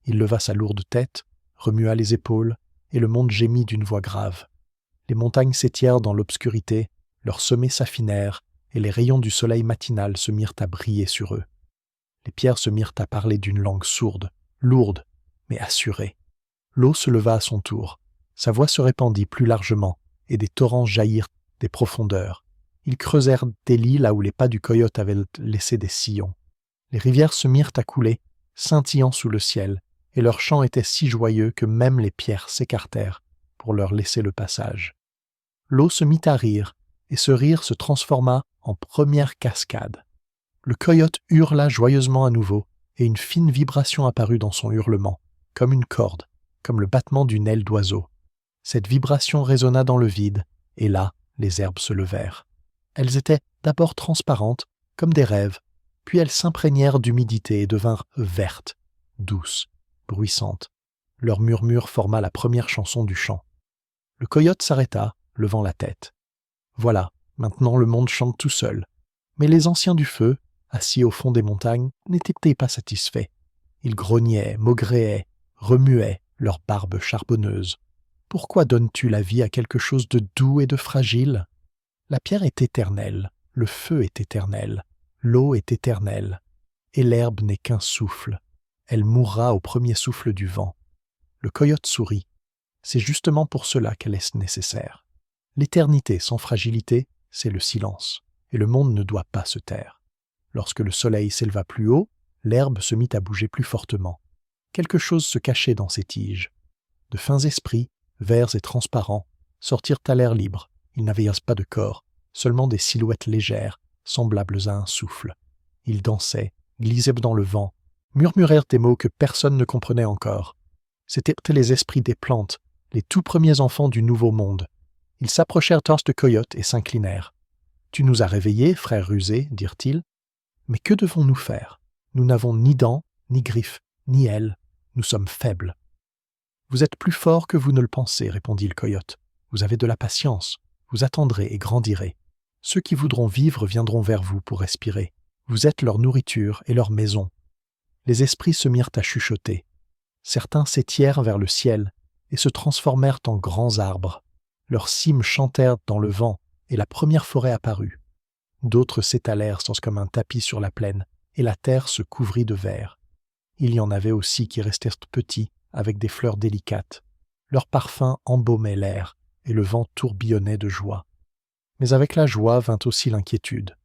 Il leva sa lourde tête, remua les épaules, et le monde gémit d'une voix grave. Les montagnes s'étièrent dans l'obscurité, leurs sommets s'affinèrent, et les rayons du soleil matinal se mirent à briller sur eux. Les pierres se mirent à parler d'une langue sourde, lourde, mais assurée. L'eau se leva à son tour. Sa voix se répandit plus largement, et des torrents jaillirent des profondeurs. Ils creusèrent des lits là où les pas du coyote avaient laissé des sillons. Les rivières se mirent à couler, scintillant sous le ciel, et leur chant était si joyeux que même les pierres s'écartèrent pour leur laisser le passage. L'eau se mit à rire, et ce rire se transforma en première cascade. Le coyote hurla joyeusement à nouveau, et une fine vibration apparut dans son hurlement, comme une corde, comme le battement d'une aile d'oiseau. Cette vibration résonna dans le vide, et là, les herbes se levèrent. Elles étaient d'abord transparentes, comme des rêves, puis elles s'imprégnèrent d'humidité et devinrent vertes, douces, bruissantes. Leur murmure forma la première chanson du chant. Le coyote s'arrêta, levant la tête. Voilà, maintenant le monde chante tout seul. Mais les anciens du feu, assis au fond des montagnes, n'étaient pas satisfaits. Ils grognaient, maugréaient, remuaient leurs barbes charbonneuses. Pourquoi donnes-tu la vie à quelque chose de doux et de fragile ? La pierre est éternelle, le feu est éternel, l'eau est éternelle, et l'herbe n'est qu'un souffle. Elle mourra au premier souffle du vent. Le coyote sourit. C'est justement pour cela qu'elle est nécessaire. L'éternité sans fragilité, c'est le silence, et le monde ne doit pas se taire. Lorsque le soleil s'éleva plus haut, l'herbe se mit à bouger plus fortement. Quelque chose se cachait dans ses tiges. De fins esprits, verts et transparents, sortirent à l'air libre. Ils n'avaient pas de corps, seulement des silhouettes légères, semblables à un souffle. Ils dansaient, glissaient dans le vent, murmurèrent des mots que personne ne comprenait encore. C'étaient les esprits des plantes, les tout premiers enfants du nouveau monde. Ils s'approchèrent de Coyote et s'inclinèrent. « Tu nous as réveillés, frère rusé, dirent-ils. Mais que devons-nous faire ? Nous n'avons ni dents, ni griffes, ni ailes. Nous sommes faibles. »« Vous êtes plus forts que vous ne le pensez, répondit le coyote. Vous avez de la patience. Vous attendrez et grandirez. Ceux qui voudront vivre viendront vers vous pour respirer. Vous êtes leur nourriture et leur maison. » Les esprits se mirent à chuchoter. Certains s'étièrent vers le ciel et se transformèrent en grands arbres. Leurs cimes chantèrent dans le vent et la première forêt apparut. D'autres s'étalèrent comme un tapis sur la plaine et la terre se couvrit de vert. Il y en avait aussi qui restèrent petits avec des fleurs délicates. Leur parfum embaumait l'air et le vent tourbillonnait de joie. Mais avec la joie vint aussi l'inquiétude.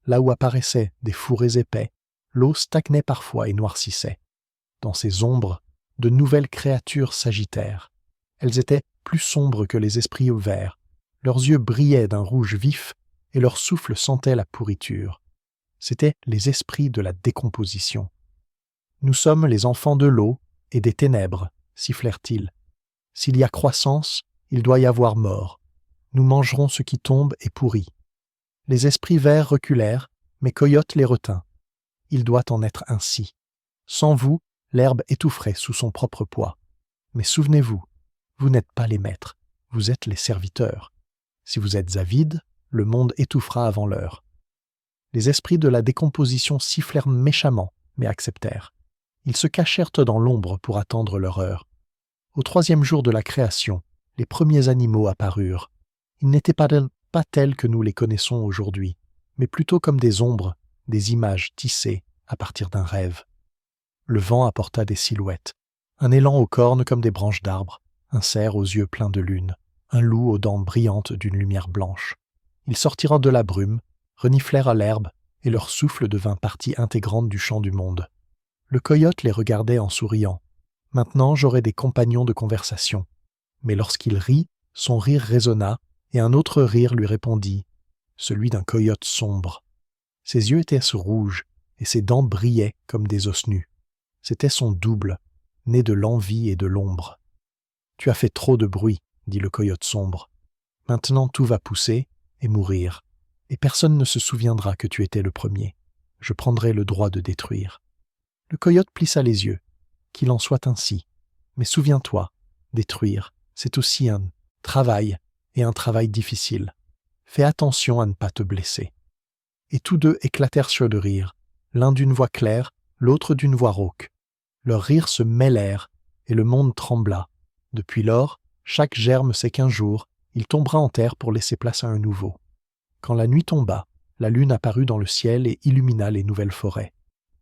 Là où apparaissaient des fourrés épais, l'eau stagnait parfois et noircissait. Dans ces ombres, de nouvelles créatures s'agitèrent. Elles étaient plus sombres que les esprits verts, Leurs yeux brillaient d'un rouge vif et leur souffle sentait la pourriture. C'étaient les esprits de la décomposition. « Nous sommes les enfants de l'eau et des ténèbres, sifflèrent-ils. S'il y a croissance, il doit y avoir mort. Nous mangerons ce qui tombe et pourrit. » Les esprits verts reculèrent, mais Coyote les retint. Il doit en être ainsi. Sans vous, l'herbe étoufferait sous son propre poids. Mais souvenez-vous, vous n'êtes pas les maîtres, vous êtes les serviteurs. Si vous êtes avides, le monde étouffera avant l'heure. Les esprits de la décomposition sifflèrent méchamment, mais acceptèrent. Ils se cachèrent dans l'ombre pour attendre leur heure. Au 3e jour de la création, les premiers animaux apparurent. Ils n'étaient pas tels que nous les connaissons aujourd'hui, mais plutôt comme des ombres, des images tissées à partir d'un rêve. Le vent apporta des silhouettes, un élan aux cornes comme des branches d'arbres, un cerf aux yeux pleins de lune, un loup aux dents brillantes d'une lumière blanche. Ils sortirent de la brume, reniflèrent à l'herbe, et leur souffle devint partie intégrante du chant du monde. Le coyote les regardait en souriant. Maintenant j'aurai des compagnons de conversation. Mais lorsqu'il rit, son rire résonna, et un autre rire lui répondit, celui d'un coyote sombre. Ses yeux étaient rouges, et ses dents brillaient comme des os nus. C'était son double, né de l'envie et de l'ombre. « Tu as fait trop de bruit, » dit le coyote sombre. « Maintenant tout va pousser et mourir, et personne ne se souviendra que tu étais le premier. Je prendrai le droit de détruire. » Le coyote plissa les yeux. « Qu'il en soit ainsi. Mais souviens-toi, détruire, c'est aussi un travail, et un travail difficile. Fais attention à ne pas te blesser. » Et tous deux éclatèrent sur de rire, l'un d'une voix claire, l'autre d'une voix rauque. Leurs rires se mêlèrent, et le monde trembla. Depuis lors, chaque germe sait qu'un jour, il tombera en terre pour laisser place à un nouveau. Quand la nuit tomba, la lune apparut dans le ciel et illumina les nouvelles forêts.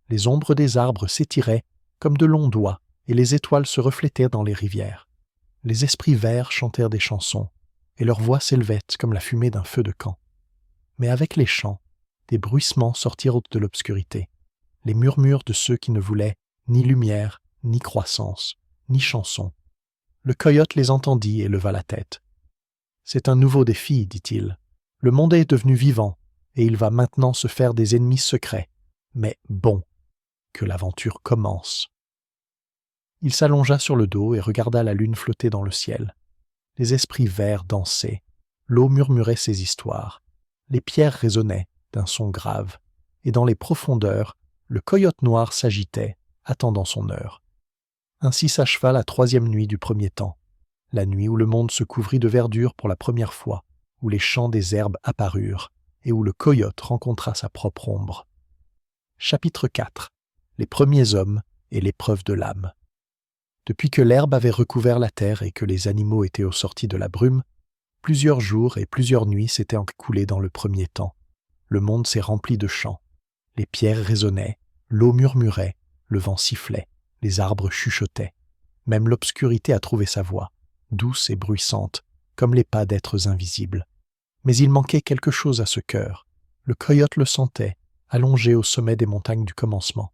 Les ombres des arbres s'étiraient comme de longs doigts, et les étoiles se reflétaient dans les rivières. Les esprits verts chantèrent des chansons, et leurs voix s'élevaient comme la fumée d'un feu de camp. Mais avec les chants, des bruissements sortirent de l'obscurité, les murmures de ceux qui ne voulaient ni lumière, ni croissance, ni chanson. Le coyote les entendit et leva la tête. « C'est un nouveau défi, dit-il. Le monde est devenu vivant, et il va maintenant se faire des ennemis secrets. Mais bon, que l'aventure commence. » Il s'allongea sur le dos et regarda la lune flotter dans le ciel. Les esprits verts dansaient, l'eau murmurait ses histoires, les pierres résonnaient d'un son grave, et dans les profondeurs, le coyote noir s'agitait, attendant son heure. Ainsi s'acheva la 3e nuit du premier temps, la nuit où le monde se couvrit de verdure pour la première fois, où les champs des herbes apparurent, et où le coyote rencontra sa propre ombre. Chapitre 4. Les premiers hommes et l'épreuve de l'âme. Depuis que l'herbe avait recouvert la terre et que les animaux étaient sortis de la brume, plusieurs jours et plusieurs nuits s'étaient écoulés dans le premier temps. Le monde s'est rempli de chants. Les pierres résonnaient, l'eau murmurait, le vent sifflait, les arbres chuchotaient. Même l'obscurité a trouvé sa voix, douce et bruissante, comme les pas d'êtres invisibles. Mais il manquait quelque chose à ce cœur. Le coyote le sentait, allongé au sommet des montagnes du commencement.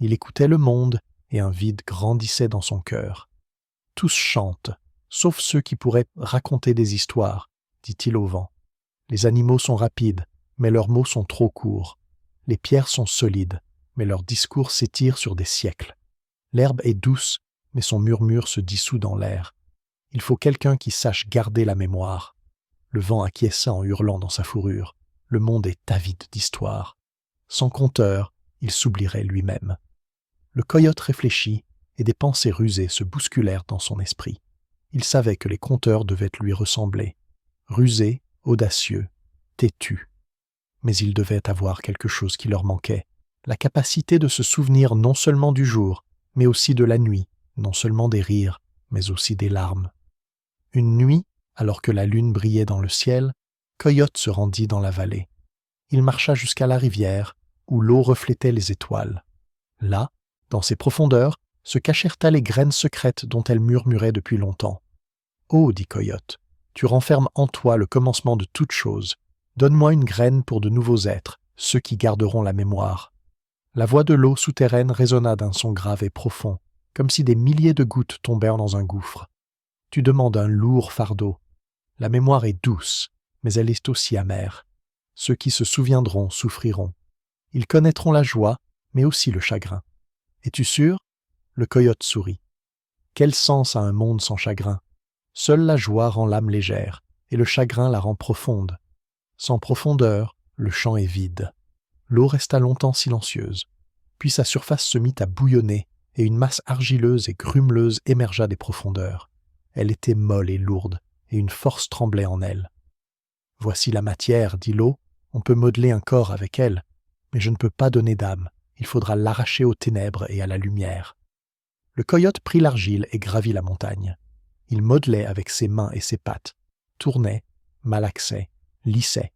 Il écoutait le monde, et un vide grandissait dans son cœur. « Tous chantent, sauf ceux qui pourraient raconter des histoires, » dit-il au vent. « Les animaux sont rapides, mais leurs mots sont trop courts. Les pierres sont solides, mais leurs discours s'étirent sur des siècles. L'herbe est douce, mais son murmure se dissout dans l'air. Il faut quelqu'un qui sache garder la mémoire. » Le vent acquiesça en hurlant dans sa fourrure. Le monde est avide d'histoire. Sans conteur, il s'oublierait lui-même. Le coyote réfléchit, et des pensées rusées se bousculèrent dans son esprit. Il savait que les conteurs devaient lui ressembler. Rusés, audacieux, têtus. Mais ils devaient avoir quelque chose qui leur manquait. La capacité de se souvenir non seulement du jour, mais aussi de la nuit, non seulement des rires, mais aussi des larmes. Une nuit, alors que la lune brillait dans le ciel, Coyote se rendit dans la vallée. Il marcha jusqu'à la rivière, où l'eau reflétait les étoiles. Là, dans ses profondeurs, se cachèrent les graines secrètes dont elle murmurait depuis longtemps. « Oh, dit Coyote, tu renfermes en toi le commencement de toute chose. Donne-moi une graine pour de nouveaux êtres, ceux qui garderont la mémoire. » La voix de l'eau souterraine résonna d'un son grave et profond, comme si des milliers de gouttes tombèrent dans un gouffre. « Tu demandes un lourd fardeau. La mémoire est douce, mais elle est aussi amère. Ceux qui se souviendront souffriront. Ils connaîtront la joie, mais aussi le chagrin. Es-tu sûr? Le coyote sourit. Quel sens a un monde sans chagrin? Seule la joie rend l'âme légère, et le chagrin la rend profonde. Sans profondeur, le champ est vide. L'eau resta longtemps silencieuse. Puis sa surface se mit à bouillonner, et une masse argileuse et grumeleuse émergea des profondeurs. Elle était molle et lourde, et une force tremblait en elle. « Voici la matière, dit l'eau, on peut modeler un corps avec elle, mais je ne peux pas donner d'âme, il faudra l'arracher aux ténèbres et à la lumière. » Le coyote prit l'argile et gravit la montagne. Il modelait avec ses mains et ses pattes, tournait, malaxait, lissait.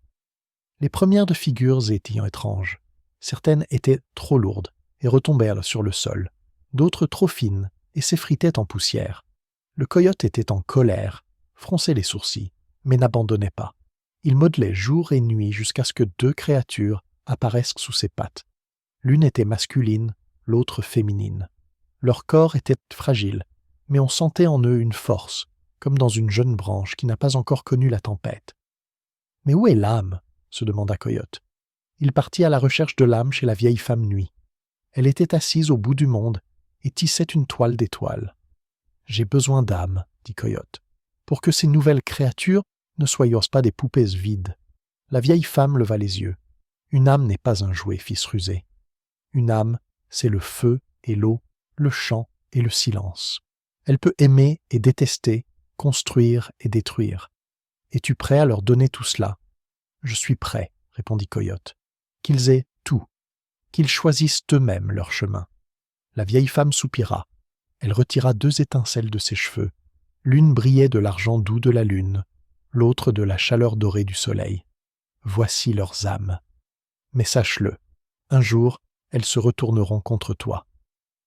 Les premières de figures étaient étranges. Certaines étaient trop lourdes et retombèrent sur le sol, d'autres trop fines et s'effritaient en poussière. Le coyote était en colère, fronçait les sourcils, mais n'abandonnait pas. Il modelait jour et nuit jusqu'à ce que deux créatures apparaissent sous ses pattes. L'une était masculine, l'autre féminine. Leur corps était fragile, mais on sentait en eux une force, comme dans une jeune branche qui n'a pas encore connu la tempête. « Mais où est l'âme ?» se demanda Coyote. Il partit à la recherche de l'âme chez la vieille femme Nuit. Elle était assise au bout du monde et tissait une toile d'étoiles. « J'ai besoin d'âme, dit Coyote, pour que ces nouvelles créatures ne soient pas des poupées vides. » La vieille femme leva les yeux. « Une âme n'est pas un jouet, fils rusé. Une âme, c'est le feu et l'eau, le chant et le silence. Elle peut aimer et détester, construire et détruire. Es-tu prêt à leur donner tout cela ? » « Je suis prêt, répondit Coyote. Qu'ils aient tout, qu'ils choisissent eux-mêmes leur chemin. » La vieille femme soupira. Elle retira deux étincelles de ses cheveux. L'une brillait de l'argent doux de la lune, l'autre de la chaleur dorée du soleil. Voici leurs âmes. Mais sache-le, un jour, elles se retourneront contre toi.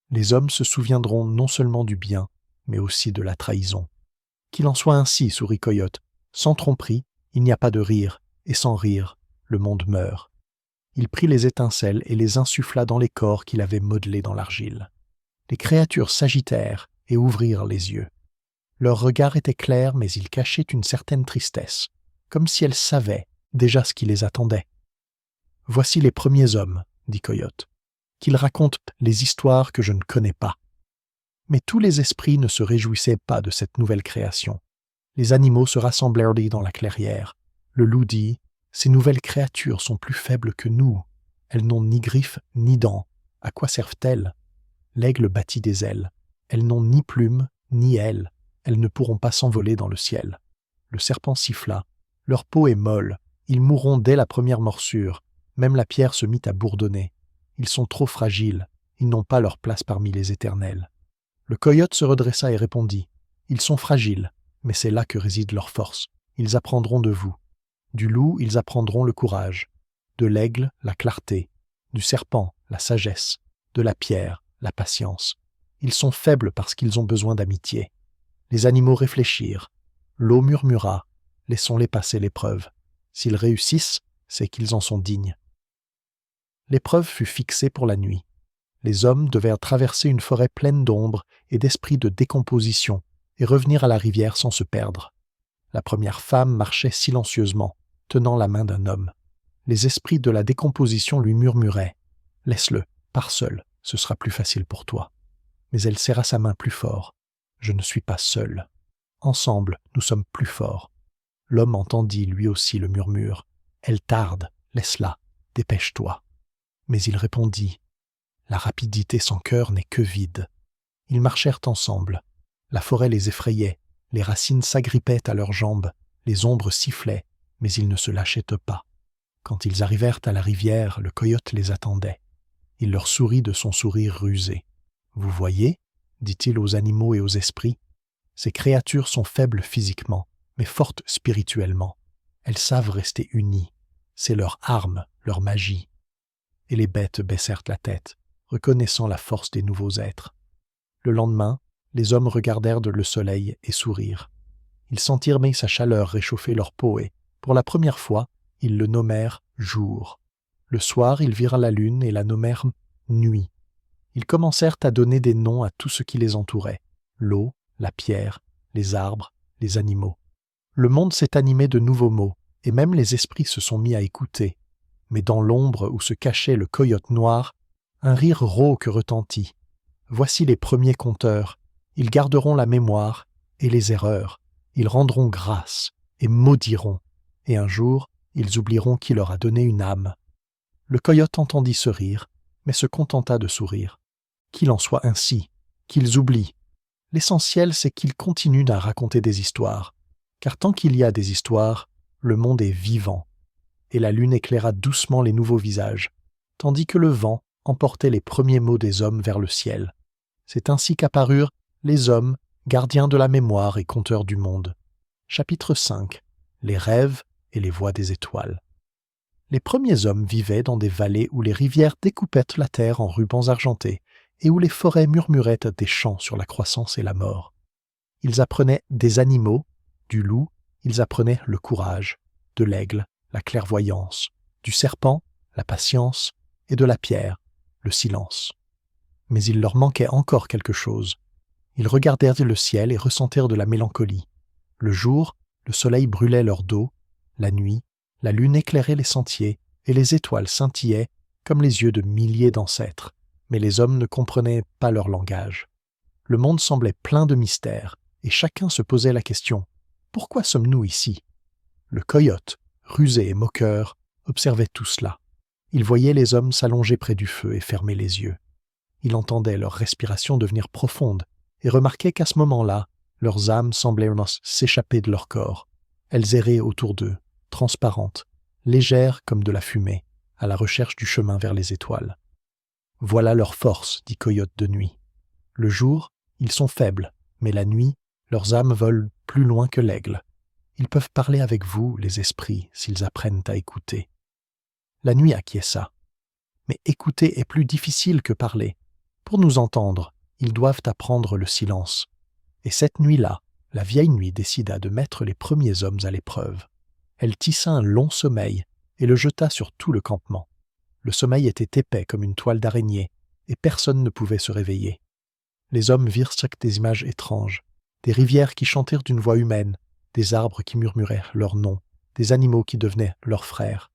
Les hommes se souviendront non seulement du bien, mais aussi de la trahison. Qu'il en soit ainsi, sourit Coyote. Sans tromperie, il n'y a pas de rire, et sans rire, le monde meurt. Il prit les étincelles et les insuffla dans les corps qu'il avait modelés dans l'argile. Les créatures s'agitèrent et ouvrirent les yeux. Leur regard était clair, mais il cachait une certaine tristesse, comme si elles savaient déjà ce qui les attendait. « Voici les premiers hommes, dit Coyote, qu'ils racontent les histoires que je ne connais pas. » Mais tous les esprits ne se réjouissaient pas de cette nouvelle création. Les animaux se rassemblèrent dans la clairière. Le loup dit « Ces nouvelles créatures sont plus faibles que nous. Elles n'ont ni griffes ni dents. À quoi servent-elles ?» L'aigle battit des ailes. « Elles n'ont ni plumes ni ailes. Elles ne pourront pas s'envoler dans le ciel. » Le serpent siffla. « Leur peau est molle. Ils mourront dès la première morsure. Même la pierre se mit à bourdonner. Ils sont trop fragiles. Ils n'ont pas leur place parmi les éternels. » Le coyote se redressa et répondit « Ils sont fragiles, mais c'est là que réside leur force. Ils apprendront de vous. Du loup, ils apprendront le courage. De l'aigle, la clarté. Du serpent, la sagesse. De la pierre, la patience. Ils sont faibles parce qu'ils ont besoin d'amitié. » Les animaux réfléchirent. L'eau murmura « Laissons-les passer l'épreuve. S'ils réussissent, c'est qu'ils en sont dignes. » L'épreuve fut fixée pour la nuit. Les hommes devaient traverser une forêt pleine d'ombre et d'esprits de décomposition et revenir à la rivière sans se perdre. La première femme marchait silencieusement, tenant la main d'un homme. Les esprits de la décomposition lui murmuraient « Laisse-le, pars seul, ce sera plus facile pour toi. » Mais elle serra sa main plus fort. « Je ne suis pas seul. Ensemble, nous sommes plus forts. » L'homme entendit lui aussi le murmure. « Elle tarde, laisse-la, dépêche-toi. » Mais il répondit « La rapidité sans cœur n'est que vide. » Ils marchèrent ensemble. La forêt les effrayait, les racines s'agrippaient à leurs jambes, les ombres sifflaient, mais ils ne se lâchaient pas. Quand ils arrivèrent à la rivière, le coyote les attendait. Il leur sourit de son sourire rusé. « Vous voyez, dit-il aux animaux et aux esprits, ces créatures sont faibles physiquement, mais fortes spirituellement. Elles savent rester unies. C'est leur arme, leur magie. » Et les bêtes baissèrent la tête, reconnaissant la force des nouveaux êtres. Le lendemain, les hommes regardèrent le soleil et sourirent. Ils sentirent mais sa chaleur réchauffer leur peau et, pour la première fois, ils le nommèrent « jour ». Le soir, ils virent la lune et la nommèrent « nuit ». Ils commencèrent à donner des noms à tout ce qui les entourait, l'eau, la pierre, les arbres, les animaux. Le monde s'est animé de nouveaux mots, et même les esprits se sont mis à écouter. Mais dans l'ombre où se cachait le coyote noir, un rire rauque retentit. Voici les premiers conteurs, ils garderont la mémoire et les erreurs, ils rendront grâce et maudiront, et un jour, ils oublieront qui leur a donné une âme. Le coyote entendit ce rire, mais se contenta de sourire. Qu'il en soit ainsi, qu'ils oublient. L'essentiel, c'est qu'ils continuent à raconter des histoires, car tant qu'il y a des histoires, le monde est vivant. Et la lune éclaira doucement les nouveaux visages, tandis que le vent emportait les premiers mots des hommes vers le ciel. C'est ainsi qu'apparurent les hommes, gardiens de la mémoire et conteurs du monde. Chapitre 5. Les rêves et les voix des étoiles. Les premiers hommes vivaient dans des vallées où les rivières découpaient la terre en rubans argentés et où les forêts murmuraient des chants sur la croissance et la mort. Ils apprenaient des animaux, du loup, ils apprenaient le courage, de l'aigle, la clairvoyance, du serpent, la patience, et de la pierre, le silence. Mais il leur manquait encore quelque chose. Ils regardèrent le ciel et ressentirent de la mélancolie. Le jour, le soleil brûlait leur dos, la nuit, la lune éclairait les sentiers et les étoiles scintillaient comme les yeux de milliers d'ancêtres, mais les hommes ne comprenaient pas leur langage. Le monde semblait plein de mystères, et chacun se posait la question « Pourquoi sommes-nous ici ?» Le coyote, rusé et moqueur, observait tout cela. Il voyait les hommes s'allonger près du feu et fermer les yeux. Il entendait leur respiration devenir profonde et remarquait qu'à ce moment-là, leurs âmes semblaient s'échapper de leur corps. Elles erraient autour d'eux, transparentes, légères comme de la fumée, à la recherche du chemin vers les étoiles. « Voilà leur force, dit Coyote de nuit. Le jour, ils sont faibles, mais la nuit, leurs âmes volent plus loin que l'aigle. Ils peuvent parler avec vous, les esprits, s'ils apprennent à écouter. » La nuit acquiesça. Mais écouter est plus difficile que parler. Pour nous entendre, ils doivent apprendre le silence. Et cette nuit-là, la vieille nuit décida de mettre les premiers hommes à l'épreuve. Elle tissa un long sommeil et le jeta sur tout le campement. Le sommeil était épais comme une toile d'araignée, et personne ne pouvait se réveiller. Les hommes virent des images étranges, des rivières qui chantèrent d'une voix humaine, des arbres qui murmurèrent leur nom, des animaux qui devenaient leurs frères.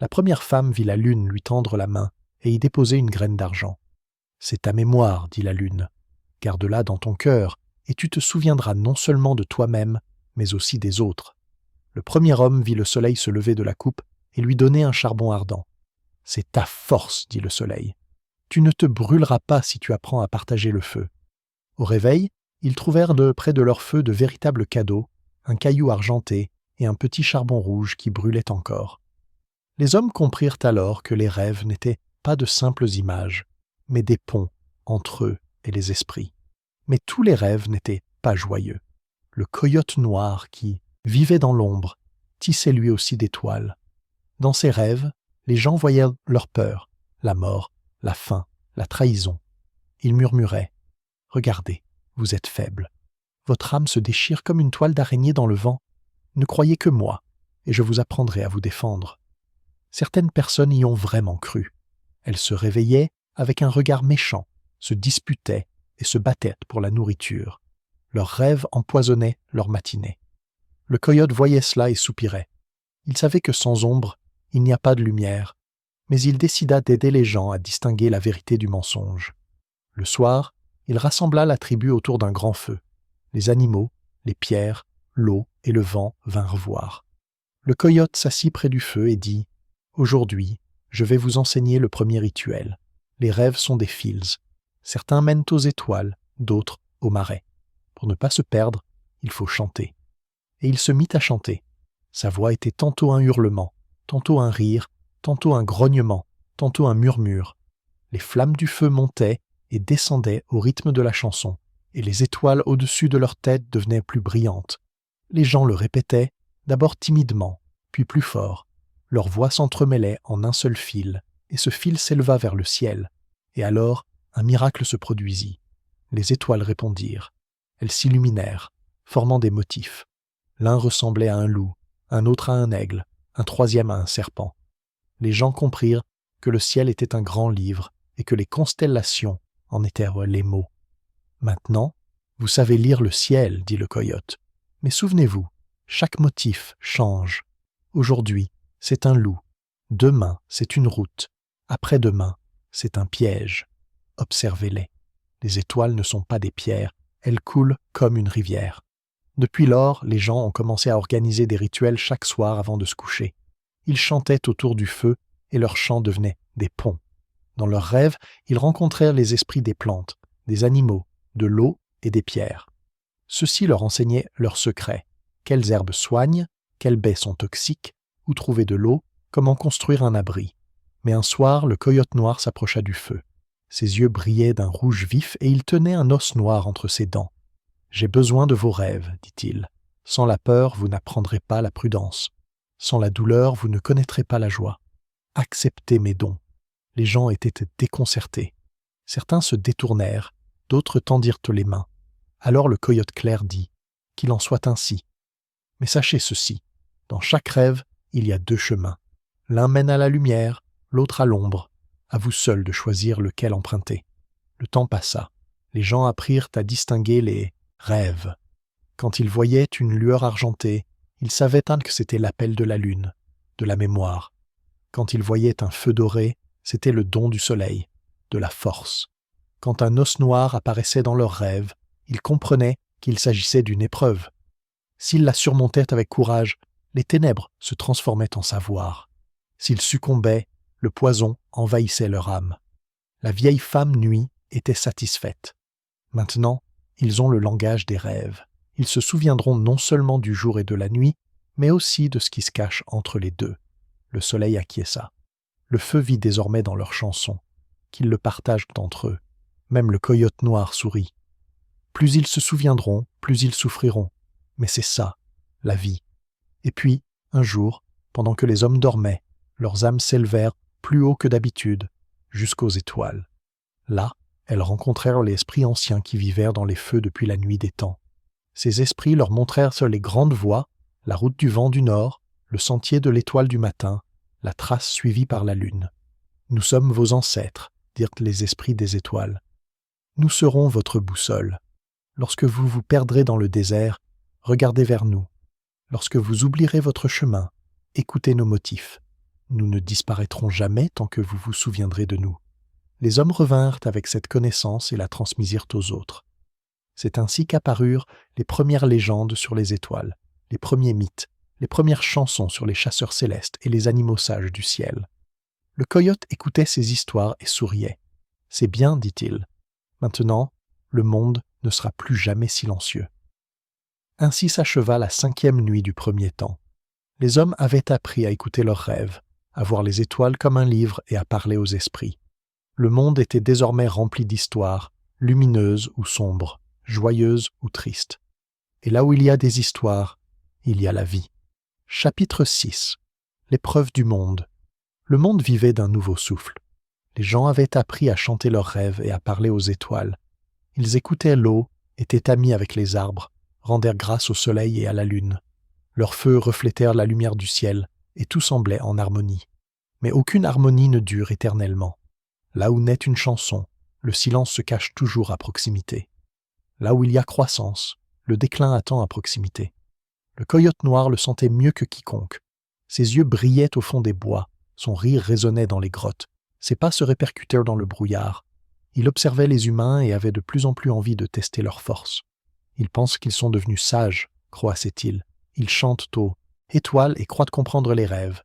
La première femme vit la lune lui tendre la main et y déposer une graine d'argent. « C'est ta mémoire, dit la lune. Garde-la dans ton cœur, et tu te souviendras non seulement de toi-même, mais aussi des autres. » Le premier homme vit le soleil se lever de la coupe et lui donner un charbon ardent. « C'est ta force, dit le soleil. Tu ne te brûleras pas si tu apprends à partager le feu. » Au réveil, ils trouvèrent près de leur feu de véritables cadeaux, un caillou argenté et un petit charbon rouge qui brûlait encore. Les hommes comprirent alors que les rêves n'étaient pas de simples images, mais des ponts entre eux et les esprits. Mais tous les rêves n'étaient pas joyeux. Le coyote noir qui vivait dans l'ombre tissait lui aussi des toiles. Dans ses rêves, les gens voyaient leur peur, la mort, la faim, la trahison. Ils murmuraient « Regardez, vous êtes faibles. Votre âme se déchire comme une toile d'araignée dans le vent. Ne croyez que moi, et je vous apprendrai à vous défendre. » Certaines personnes y ont vraiment cru. Elles se réveillaient avec un regard méchant, se disputaient et se battaient pour la nourriture. Leurs rêves empoisonnaient leur matinée. Le coyote voyait cela et soupirait. Il savait que sans ombre, il n'y a pas de lumière, mais il décida d'aider les gens à distinguer la vérité du mensonge. Le soir, il rassembla la tribu autour d'un grand feu. Les animaux, les pierres, l'eau et le vent vinrent voir. Le coyote s'assit près du feu et dit « Aujourd'hui, je vais vous enseigner le premier rituel. Les rêves sont des fils. Certains mènent aux étoiles, d'autres aux marais. Pour ne pas se perdre, il faut chanter. » Et il se mit à chanter. Sa voix était tantôt un hurlement, tantôt un rire, tantôt un grognement, tantôt un murmure. Les flammes du feu montaient et descendaient au rythme de la chanson, et les étoiles au-dessus de leur tête devenaient plus brillantes. Les gens le répétaient, d'abord timidement, puis plus fort. Leurs voix s'entremêlaient en un seul fil, et ce fil s'éleva vers le ciel. Et alors, un miracle se produisit. Les étoiles répondirent. Elles s'illuminèrent, formant des motifs. L'un ressemblait à un loup, un autre à un aigle, un troisième à un serpent. Les gens comprirent que le ciel était un grand livre et que les constellations en étaient les mots. « Maintenant, vous savez lire le ciel, dit le coyote. Mais souvenez-vous, Chaque motif change. Aujourd'hui, c'est un loup. Demain, c'est une route. Après-demain, c'est un piège. Observez-les. Les étoiles ne sont pas des pierres, elles coulent comme une rivière. Depuis lors, les gens ont commencé à organiser des rituels chaque soir avant de se coucher. Ils chantaient autour du feu et leurs chants devenaient des ponts. Dans leurs rêves, ils rencontrèrent les esprits des plantes, des animaux, de l'eau et des pierres. Ceux-ci leur enseignaient leurs secrets. Quelles herbes soignent, quelles baies sont toxiques, où trouver de l'eau, comment construire un abri. Mais un soir, le coyote noir s'approcha du feu. Ses yeux brillaient d'un rouge vif et il tenait un os noir entre ses dents. « J'ai besoin de vos rêves, dit-il. Sans la peur, vous n'apprendrez pas la prudence. Sans la douleur, vous ne connaîtrez pas la joie. Acceptez mes dons. » Les gens étaient déconcertés. Certains se détournèrent, d'autres tendirent les mains. Alors le coyote clair dit « Qu'il en soit ainsi. Mais sachez ceci, dans chaque rêve, il y a deux chemins. L'un mène à la lumière, l'autre à l'ombre. À vous seul de choisir lequel emprunter. » Le temps passa. Les gens apprirent à distinguer les rêves. Quand ils voyaient une lueur argentée, ils savaient que c'était l'appel de la lune, de la mémoire. Quand ils voyaient un feu doré, c'était le don du soleil, de la force. Quand un os noir apparaissait dans leurs rêves, ils comprenaient qu'il s'agissait d'une épreuve. S'ils la surmontaient avec courage, les ténèbres se transformaient en savoir. S'ils succombaient, le poison envahissait leur âme. La vieille femme nuit était satisfaite. Maintenant, ils ont le langage des rêves. Ils se souviendront non seulement du jour et de la nuit, mais aussi de ce qui se cache entre les deux. Le soleil acquiesça. Le feu vit désormais dans leurs chansons, qu'ils le partagent entre eux. Même le coyote noir sourit. Plus ils se souviendront, plus ils souffriront. Mais c'est ça, la vie. Et puis, un jour, pendant que les hommes dormaient, leurs âmes s'élevèrent plus haut que d'habitude, jusqu'aux étoiles. Là, elles rencontrèrent les esprits anciens qui vivèrent dans les feux depuis la nuit des temps. Ces esprits leur montrèrent sur les grandes voies, la route du vent du nord, le sentier de l'étoile du matin, la trace suivie par la lune. « Nous sommes vos ancêtres, dirent les esprits des étoiles. Nous serons votre boussole. Lorsque vous vous perdrez dans le désert, regardez vers nous. Lorsque vous oublierez votre chemin, écoutez nos motifs. Nous ne disparaîtrons jamais tant que vous vous souviendrez de nous. » Les hommes revinrent avec cette connaissance et la transmisirent aux autres. C'est ainsi qu'apparurent les premières légendes sur les étoiles, les premiers mythes, les premières chansons sur les chasseurs célestes et les animaux sages du ciel. Le coyote écoutait ces histoires et souriait. « C'est bien, dit-il. Maintenant, le monde ne sera plus jamais silencieux. » Ainsi s'acheva la 5e nuit du premier temps. Les hommes avaient appris à écouter leurs rêves, à voir les étoiles comme un livre et à parler aux esprits. Le monde était désormais rempli d'histoires, lumineuses ou sombres, joyeuses ou tristes. Et là où il y a des histoires, il y a la vie. Chapitre 6. L'épreuve du monde. Le monde vivait d'un nouveau souffle. Les gens avaient appris à chanter leurs rêves et à parler aux étoiles. Ils écoutaient l'eau, étaient amis avec les arbres, rendèrent grâce au soleil et à la lune. Leurs feux reflétèrent la lumière du ciel, et tout semblait en harmonie. Mais aucune harmonie ne dure éternellement. Là où naît une chanson, le silence se cache toujours à proximité. Là où il y a croissance, le déclin attend à proximité. Le coyote noir le sentait mieux que quiconque. Ses yeux brillaient au fond des bois, son rire résonnait dans les grottes, ses pas se répercutèrent dans le brouillard. Il observait les humains et avait de plus en plus envie de tester leur force. Ils pensent qu'ils sont devenus sages, croissait-il. Ils chantent aux étoiles et croient comprendre les rêves.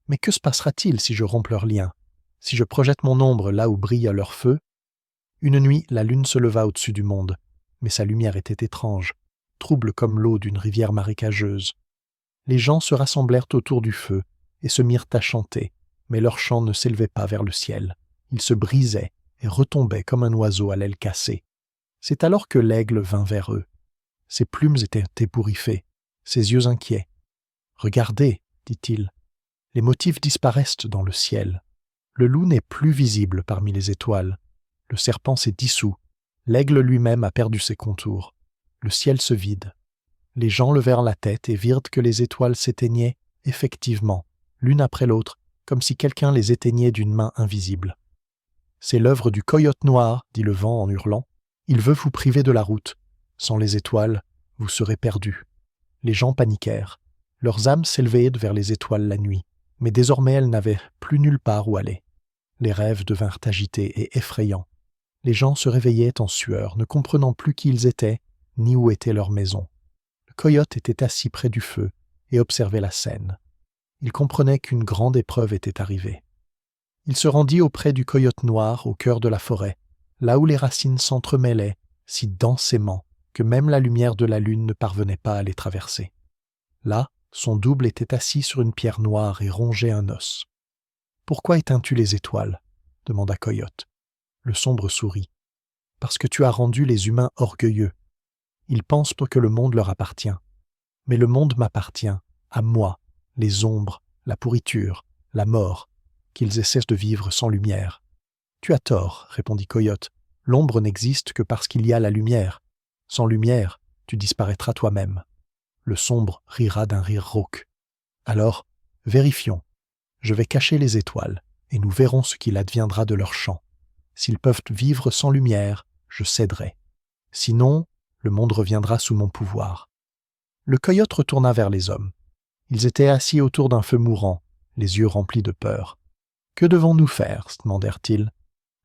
Mais que se passera-t-il si je romps leur lien? Si je projette mon ombre là où brille leur feu? Une nuit, la lune se leva au-dessus du monde, mais sa lumière était étrange, trouble comme l'eau d'une rivière marécageuse. Les gens se rassemblèrent autour du feu et se mirent à chanter, mais leur chant ne s'élevait pas vers le ciel. Il se brisait et retombait comme un oiseau à l'aile cassée. C'est alors que l'aigle vint vers eux. Ses plumes étaient ébouriffées, ses yeux inquiets. « Regardez, dit-il, les motifs disparaissent dans le ciel. Le loup n'est plus visible parmi les étoiles. Le serpent s'est dissous. L'aigle lui-même a perdu ses contours. Le ciel se vide. » Les gens levèrent la tête et virent que les étoiles s'éteignaient, effectivement, l'une après l'autre, comme si quelqu'un les éteignait d'une main invisible. « C'est l'œuvre du coyote noir, dit le vent en hurlant. Il veut vous priver de la route. Sans les étoiles, vous serez perdus. » Les gens paniquèrent. Leurs âmes s'élevaient vers les étoiles la nuit, mais désormais elles n'avaient plus nulle part où aller. Les rêves devinrent agités et effrayants. Les gens se réveillaient en sueur, ne comprenant plus qui ils étaient, ni où était leur maison. Le coyote était assis près du feu et observait la scène. Il comprenait qu'une grande épreuve était arrivée. Il se rendit auprès du coyote noir au cœur de la forêt, là où les racines s'entremêlaient si densément que même la lumière de la lune ne parvenait pas à les traverser. Là, son double était assis sur une pierre noire et rongeait un os. « Pourquoi éteins-tu les étoiles » demanda Coyote. Le sombre sourit. « Parce que tu as rendu les humains orgueilleux. Ils pensent que le monde leur appartient. Mais le monde m'appartient, à moi, les ombres, la pourriture, la mort, qu'ils essaient de vivre sans lumière. »« Tu as tort, » répondit Coyote. « L'ombre n'existe que parce qu'il y a la lumière. Sans lumière, tu disparaîtras toi-même. » Le sombre rira d'un rire rauque. « Alors, vérifions. Je vais cacher les étoiles, et nous verrons ce qu'il adviendra de leur chant. S'ils peuvent vivre sans lumière, je céderai. Sinon, le monde reviendra sous mon pouvoir. » Le coyote retourna vers les hommes. Ils étaient assis autour d'un feu mourant, les yeux remplis de peur. « Que devons-nous faire » demandèrent-ils.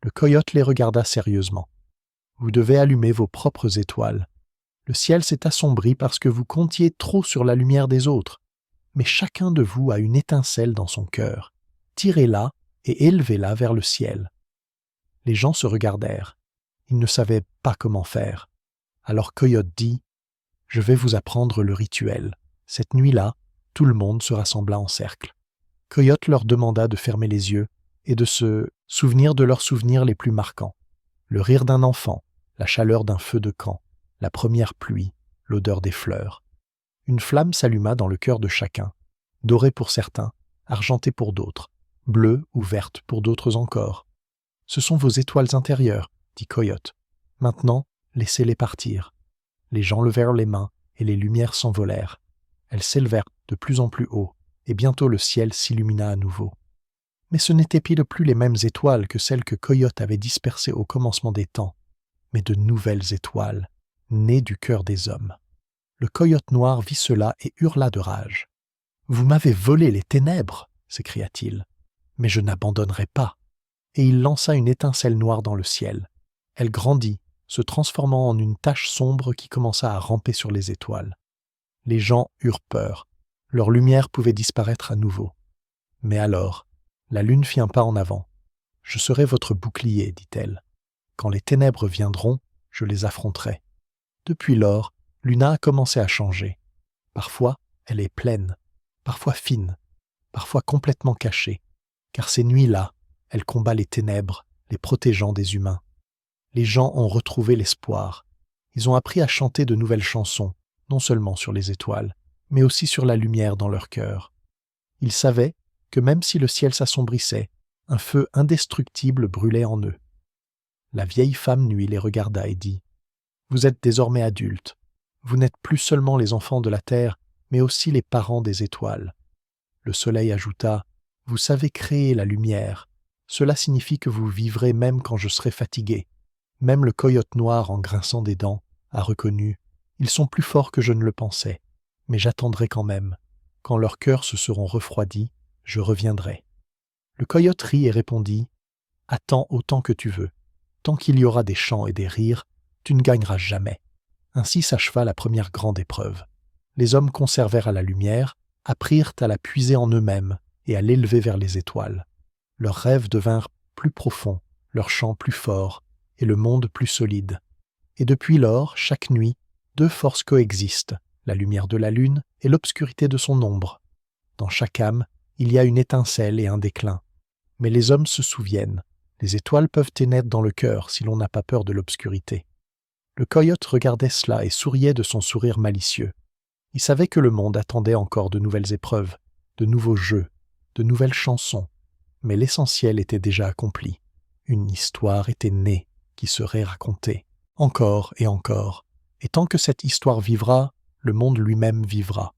Le coyote les regarda sérieusement. « Vous devez allumer vos propres étoiles. Le ciel s'est assombri parce que vous comptiez trop sur la lumière des autres. Mais chacun de vous a une étincelle dans son cœur. Tirez-la et élevez-la vers le ciel. » Les gens se regardèrent. Ils ne savaient pas comment faire. Alors Coyote dit « Je vais vous apprendre le rituel. Cette nuit-là, tout le monde se rassembla en cercle. » Coyote leur demanda de fermer les yeux et de se souvenir de leurs souvenirs les plus marquants. Le rire d'un enfant, la chaleur d'un feu de camp, la première pluie, l'odeur des fleurs. Une flamme s'alluma dans le cœur de chacun, dorée pour certains, argentée pour d'autres, bleue ou verte pour d'autres encore. « Ce sont vos étoiles intérieures, » dit Coyote. « Maintenant, laissez-les partir. » Les gens levèrent les mains et les lumières s'envolèrent. Elles s'élevèrent de plus en plus haut, et bientôt le ciel s'illumina à nouveau. Mais ce n'étaient plus les mêmes étoiles que celles que Coyote avait dispersées au commencement des temps, mais de nouvelles étoiles, nées du cœur des hommes. Le coyote noir vit cela et hurla de rage. « Vous m'avez volé les ténèbres !» s'écria-t-il. « Mais je n'abandonnerai pas !» Et il lança une étincelle noire dans le ciel. Elle grandit, se transformant en une tache sombre qui commença à ramper sur les étoiles. Les gens eurent peur. Leur lumière pouvait disparaître à nouveau. Mais alors, la lune fit un pas en avant. « Je serai votre bouclier, dit-elle. Quand les ténèbres viendront, je les affronterai. » Depuis lors, Luna a commencé à changer. Parfois, elle est pleine, parfois fine, parfois complètement cachée, car ces nuits-là, elle combat les ténèbres, les protégeant des humains. Les gens ont retrouvé l'espoir. Ils ont appris à chanter de nouvelles chansons, non seulement sur les étoiles, mais aussi sur la lumière dans leur cœur. Ils savaient que même si le ciel s'assombrissait, un feu indestructible brûlait en eux. La vieille femme nuit les regarda et dit « Vous êtes désormais adultes. Vous n'êtes plus seulement les enfants de la terre, mais aussi les parents des étoiles. » Le soleil ajouta « Vous savez créer la lumière. Cela signifie que vous vivrez même quand je serai fatigué. » Même le coyote noir, en grinçant des dents, a reconnu « Ils sont plus forts que je ne le pensais, mais j'attendrai quand même. Quand leurs cœurs se seront refroidis, je reviendrai. » Le coyote rit et répondit « Attends autant que tu veux. Tant qu'il y aura des chants et des rires, tu ne gagneras jamais. » Ainsi s'acheva la première grande épreuve. Les hommes conservèrent à la lumière, apprirent à la puiser en eux-mêmes et à l'élever vers les étoiles. Leurs rêves devinrent plus profonds, leurs chants plus forts, et le monde plus solide. Et depuis lors, chaque nuit, deux forces coexistent, la lumière de la lune et l'obscurité de son ombre. Dans chaque âme, il y a une étincelle et un déclin. Mais les hommes se souviennent, les étoiles peuvent naître dans le cœur si l'on n'a pas peur de l'obscurité. Le coyote regardait cela et souriait de son sourire malicieux. Il savait que le monde attendait encore de nouvelles épreuves, de nouveaux jeux, de nouvelles chansons, mais l'essentiel était déjà accompli. Une histoire était née, qui serait racontée, encore, et tant que cette histoire vivra, le monde lui-même vivra.